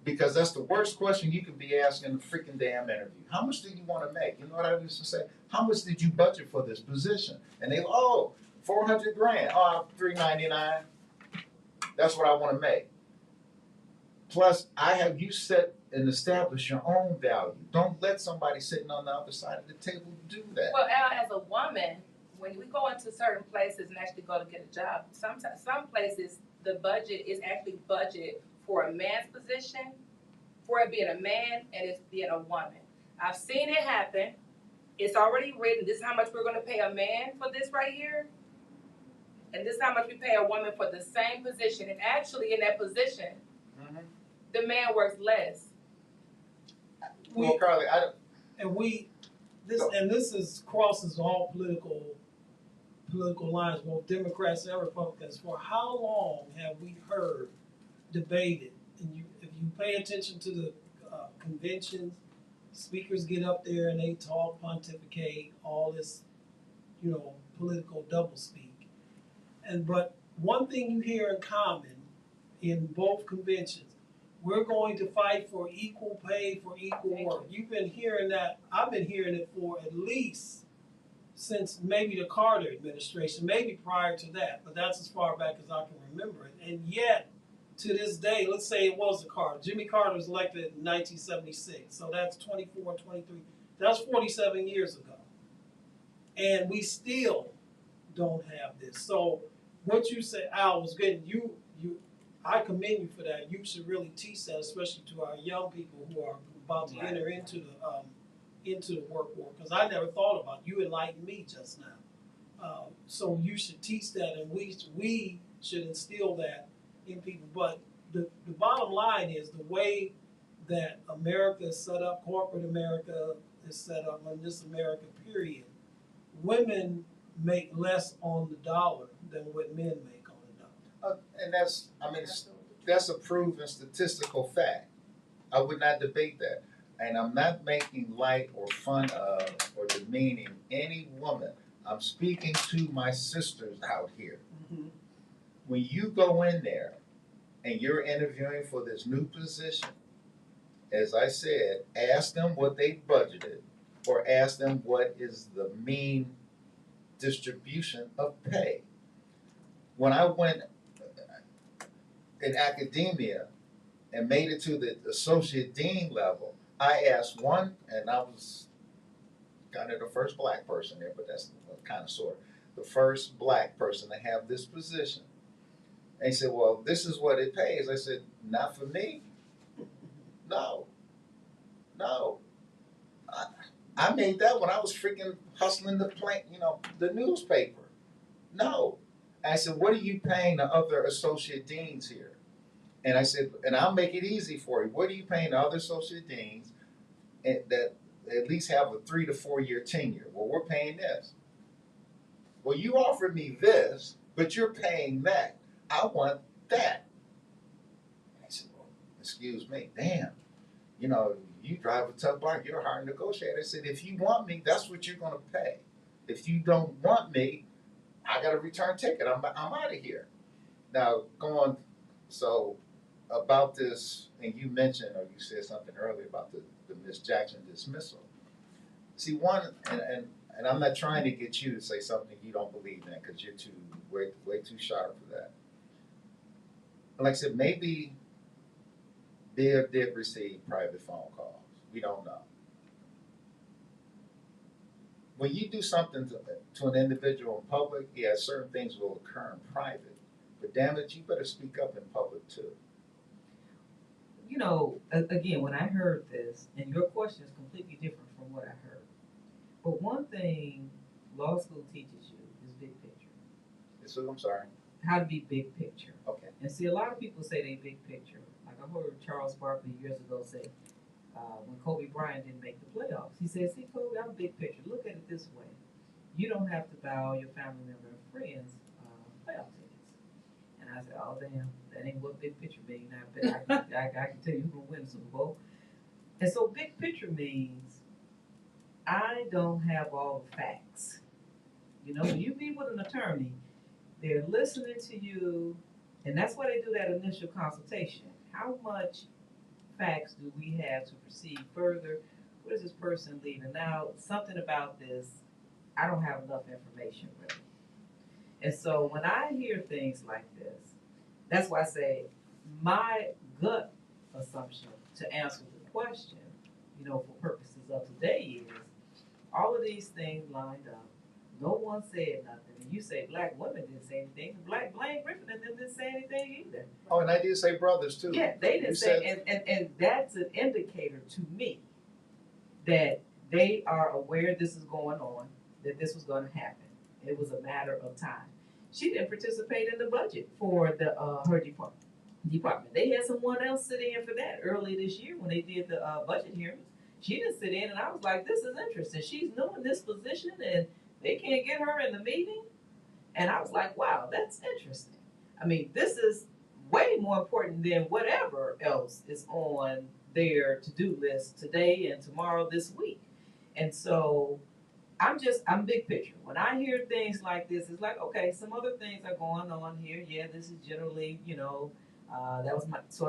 because that's the worst question you could be asking in a freaking damn interview. How much do you want to make? You know what I used to say? How much did you budget for this position? And they, oh, 400 grand. Oh, 399. That's what I want to make. Plus, I have you set and establish your own value. Don't let somebody sitting on the other side of the table do that. Well, Al, as a woman, when we go into certain places and actually go to get a job, sometimes some places the budget is actually budget for a man's position, for it being a man and it's being a woman. I've seen it happen. It's already written. This is how much we're going to pay a man for this right here, and this is how much we pay a woman for the same position. And actually, in that position, the man works less. Well, Carly, This is crosses all political lines, both Democrats and Republicans. For how long have we heard debated? And if you pay attention to the conventions, speakers get up there and they talk, pontificate, all this, political doublespeak. But one thing you hear in common in both conventions, we're going to fight for equal pay for equal work. You've been hearing that. I've been hearing it for at least since maybe the Carter administration, maybe prior to that, but that's as far back as I can remember it. And yet, to this day, let's say it was the Carter. Jimmy Carter was elected in 1976, so that's 24, 23. That's 47 years ago. And we still don't have this. So what you said, Al, was good. I commend you for that. You should really teach that, especially to our young people who are about to enter into the workforce. Because I never thought about it. You enlightened me just now. So you should teach that, and we should instill that in people. But the bottom line is the way that America is set up, corporate America is set up, in this America period, women make less on the dollar than what men make on the dollar. And that's a proven statistical fact. I would not debate that. And I'm not making light or fun of or demeaning any woman. I'm speaking to my sisters out here. Mm-hmm. When you go in there and you're interviewing for this new position, as I said, ask them what they budgeted or ask them what is the mean distribution of pay. when I went in academia and made it to the associate dean level, I asked one, and I was kind of the first black person there, but that's kind of sort of the first black person to have this position. And he said, well, this is what it pays. I said, not for me. No, no. I made that when I was freaking hustling the plant, the newspaper. No. I said, what are you paying the other associate deans here? And I said, and I'll make it easy for you. What are you paying the other associate deans that at least have a 3 to 4 year tenure? Well, we're paying this. Well, you offered me this, but you're paying that. I want that. And I said, well, excuse me, damn. You drive a tough bike, you're a hard negotiator. I said, if you want me, that's what you're going to pay. If you don't want me, I got a return ticket. I'm out of here. Now, so about this, and you mentioned, or you said something earlier about the Miss Jackson dismissal. See, and I'm not trying to get you to say something you don't believe in, because you're way too sharp for that. But like I said, maybe Bill did receive private phone calls. We don't know. When you do something to an individual in public, yeah, certain things will occur in private. But damn it, you better speak up in public too. Again, when I heard this, and your question is completely different from what I heard. But one thing law school teaches you is big picture. So I'm sorry. How to be big picture. Okay. And see, a lot of people say they big picture. Like I heard Charles Barkley years ago say, when Kobe Bryant didn't make the playoffs, he said, see, Kobe, I'm big picture. Look at it this way. You don't have to bow your family member and friends playoff tickets. And I said, oh, damn, that ain't what big picture means. I can tell you who's going to win the Super Bowl. And so big picture means I don't have all the facts. When you meet with an attorney, they're listening to you, and that's why they do that initial consultation. How much facts do we have to proceed further? What is this person leaving? Now, something about this, I don't have enough information really. And so when I hear things like this, that's why I say my gut assumption to answer the question, for purposes of today is all of these things lined up. No one said nothing. And you say black women didn't say anything. Black Blaine Griffin and them didn't say anything either. Oh, and I did say brothers too. Yeah, they didn't say, and that's an indicator to me that they are aware this is going on, that this was going to happen. It was a matter of time. She didn't participate in the budget for her department. They had someone else sit in for that early this year when they did the budget hearings. She didn't sit in, and I was like, this is interesting. She's new in this position, and they can't get her in the meeting. And I was like, wow, that's interesting. I mean, this is way more important than whatever else is on their to-do list today and tomorrow this week. And so I'm big picture. When I hear things like this, it's like, okay, some other things are going on here. Yeah, this is generally, that was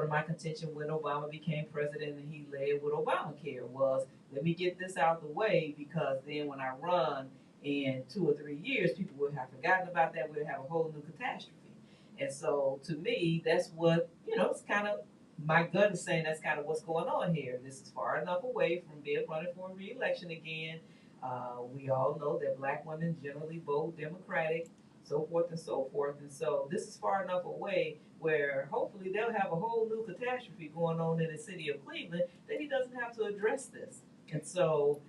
my contention when Obama became president and he led with Obamacare was, let me get this out the way because then when I run in 2 or 3 years, people will have forgotten about that. We'll have a whole new catastrophe. And so to me, that's what, it's kind of, my gut is saying that's kind of what's going on here. This is far enough away from being running for re-election again. We all know that black women generally vote Democratic, so forth and so forth. And so this is far enough away where hopefully they'll have a whole new catastrophe going on in the city of Cleveland that he doesn't have to address this. And so,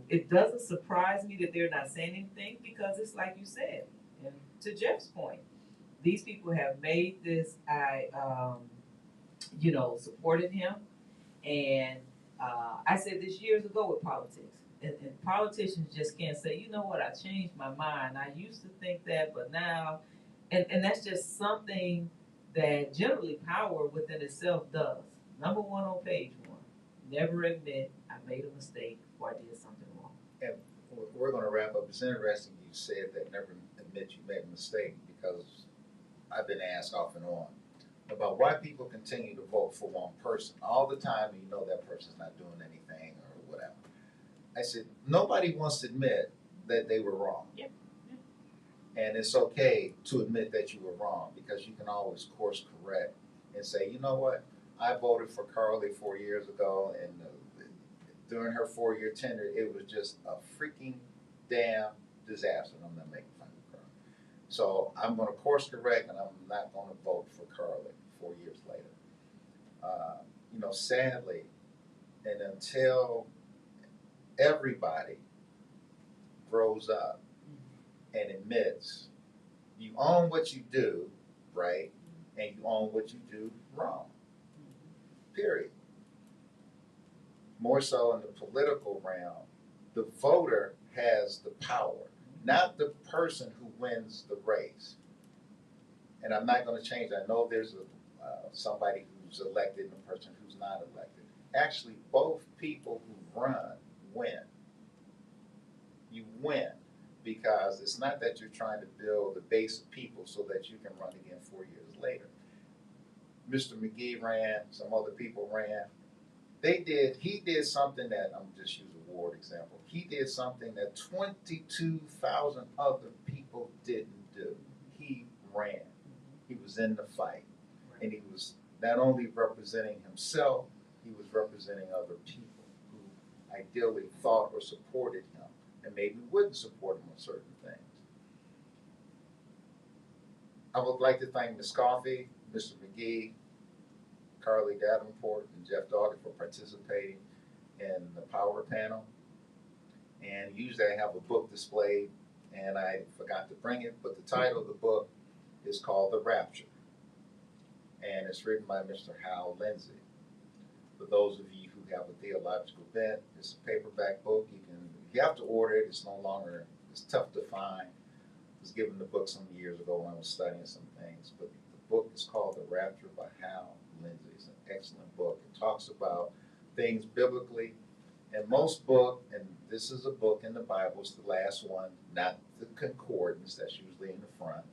it doesn't surprise me that they're not saying anything because it's like you said, and to Jeff's point, these people have made this, supported him. And I said this years ago with politics. And politicians just can't say, you know what, I changed my mind. I used to think that, but now, and that's just something that generally power within itself does. Number one on page 1, never admit I made a mistake or I did something wrong. And we're going to wrap up. It's interesting you said that never admit you made a mistake because I've been asked off and on about why people continue to vote for one person all the time and that person's not doing anything or whatever. I said, nobody wants to admit that they were wrong. Yep. And it's okay to admit that you were wrong because you can always course correct and say, you know what, I voted for Carly 4 years ago, and during her 4 year tenure, it was just a freaking damn disaster. And I'm not making fun of Carly. So I'm going to course correct, and I'm not going to vote for Carly 4 years later. Sadly, and until everybody grows up and admits you own what you do, right, and you own what you do wrong, period. More so in the political realm, the voter has the power, not the person who wins the race. And I'm not going to change. I know there's somebody who's elected and a person who's not elected. Actually, both people who run win. You win because it's not that you're trying to build a base of people so that you can run again 4 years later. Mr. McGee ran, some other people ran. He did something that, I'm just using a Ward example, he did something that 22,000 other people didn't do. He ran. He was in the fight. And he was not only representing himself, he was representing other people who ideally thought or supported him and maybe wouldn't support him on certain things. I would like to thank Ms. Coffey, Mr. McGee, Carly Davenport, and Jeff Doggett for participating in the power panel. And usually I have a book displayed, and I forgot to bring it, but the title of the book is called The Rapture, and it's written by Mr. Hal Lindsey. For those of you who have a theological bent, it's a paperback book. You have to order it. It's no longer, it's tough to find. I was given the book some years ago when I was studying some things, but the book is called The Rapture by Hal Lindsey. It's an excellent book. It talks about things biblically. And most book, and this is a book in the Bible, it's the last one, not the concordance that's usually in the front.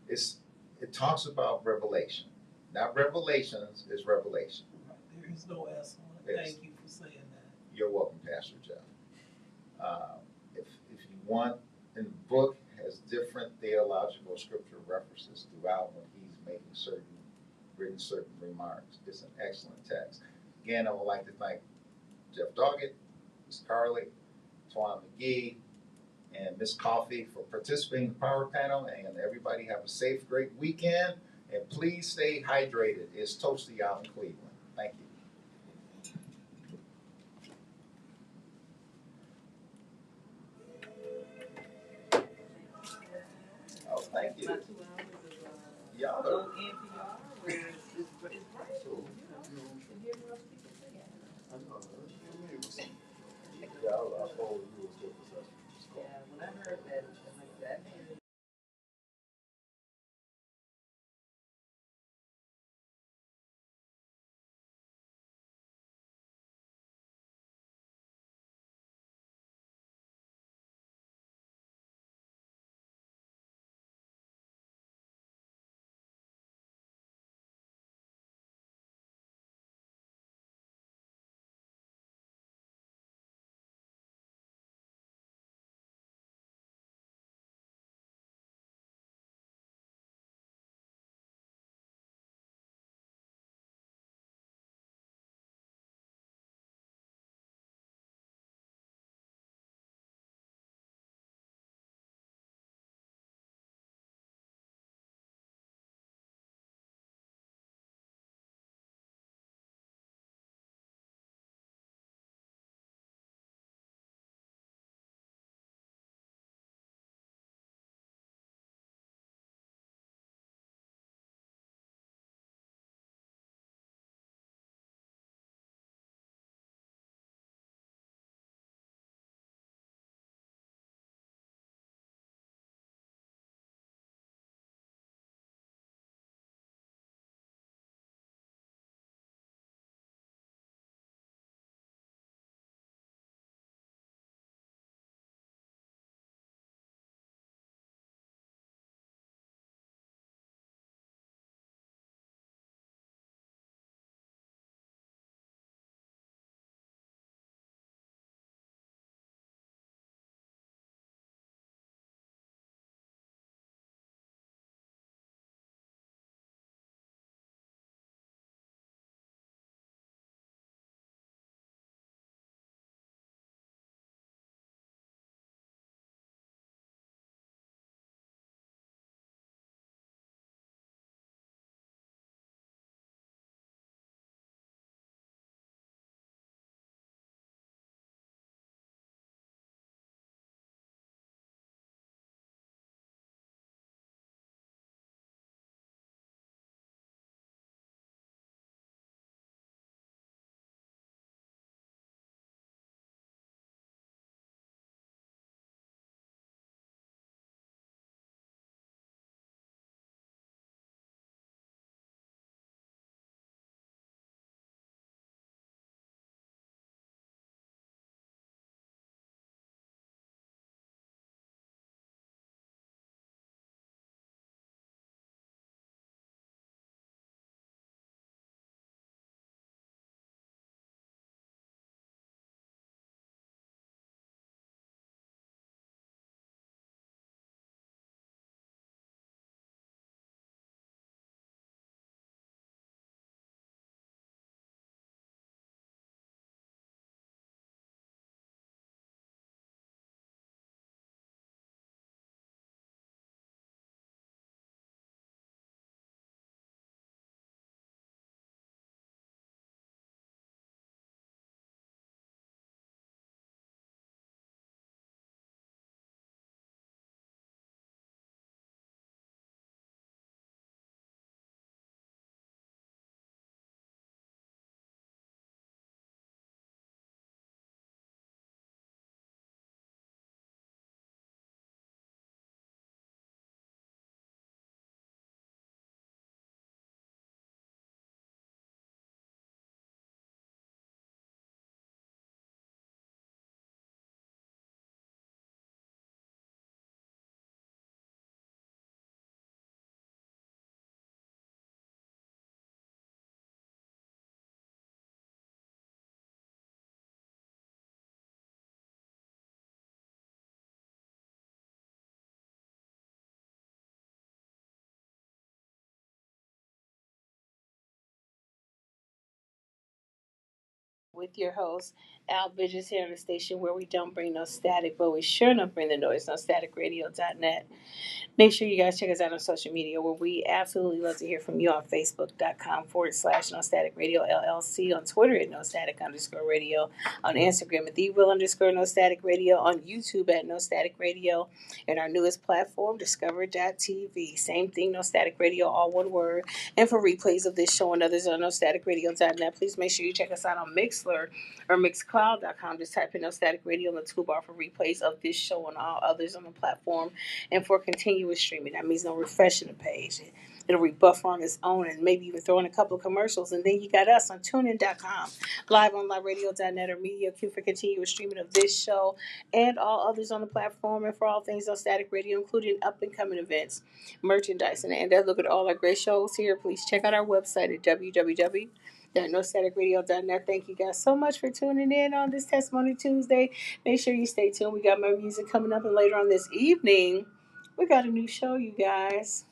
It talks about revelation. Not revelations, it's revelation. There is no S on it. Thank you for saying that. You're welcome, Pastor Jeff. If you want, and the book has different theological scripture references throughout when he's written certain remarks. It's an excellent text. Again, I would like to thank Jeff Doggett, Ms. Carly, Twan McGee, and Ms. Coffey for participating in the power panel. And everybody have a safe, great weekend. And please stay hydrated. It's toasty out in Cleveland. Thank you. Oh, thank you. About 2 hours of Y'all are. on NPR where it's great. And hear what else people say. I know. Yeah, I told you it was good for session. Yeah, when I heard that, I'm like, that man with your host, Ayl Bridges, here on the station where we don't bring no static, but we sure enough bring the noise on staticradio.net. Make sure you guys check us out on social media where we absolutely love to hear from you on Facebook.com/No Static Radio LLC, on Twitter at No Static _radio, on Instagram at @No Static Radio, on YouTube at No Static Radio, and our newest platform, Discover.tv. Same thing, No Static Radio, all one word. And for replays of this show and others on NoStaticRadio.net, please make sure you check us out on Mixler or Mixcloud.com. Just type in No Static Radio in the toolbar for replays of this show and all others on the platform. And for continuous streaming, that means no refreshing the page. It'll rebuff on its own and maybe even throw in a couple of commercials. And then you got us on TuneIn.com, live on LiveRadio.net, or Media Q for continuous streaming of this show and all others on the platform. And for all things on Static Radio, including up and coming events, merchandise, and look at all our great shows here. Please check out our website at www.nostaticradio.net. Thank you guys so much for tuning in on this Testimony Tuesday. Make sure you stay tuned. We got more music coming up, and later on this evening, we got a new show, you guys.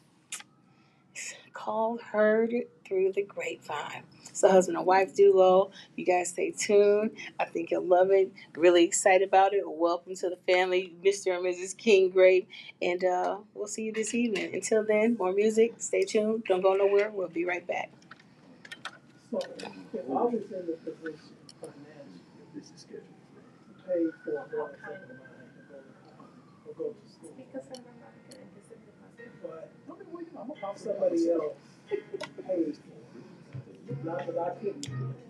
It's called Heard Through the Grapevine. It's a husband and wife duo. You guys stay tuned. I think you'll love it. Really excited about it. Welcome to the family, Mr. and Mrs. King Grape. And we'll see you this evening. Until then, more music. Stay tuned. Don't go nowhere. We'll be right back. So if I was in the position financially This is scheduled. to pay for a daughter of mine to go to school, but somebody else pays for it, not that I couldn't do it.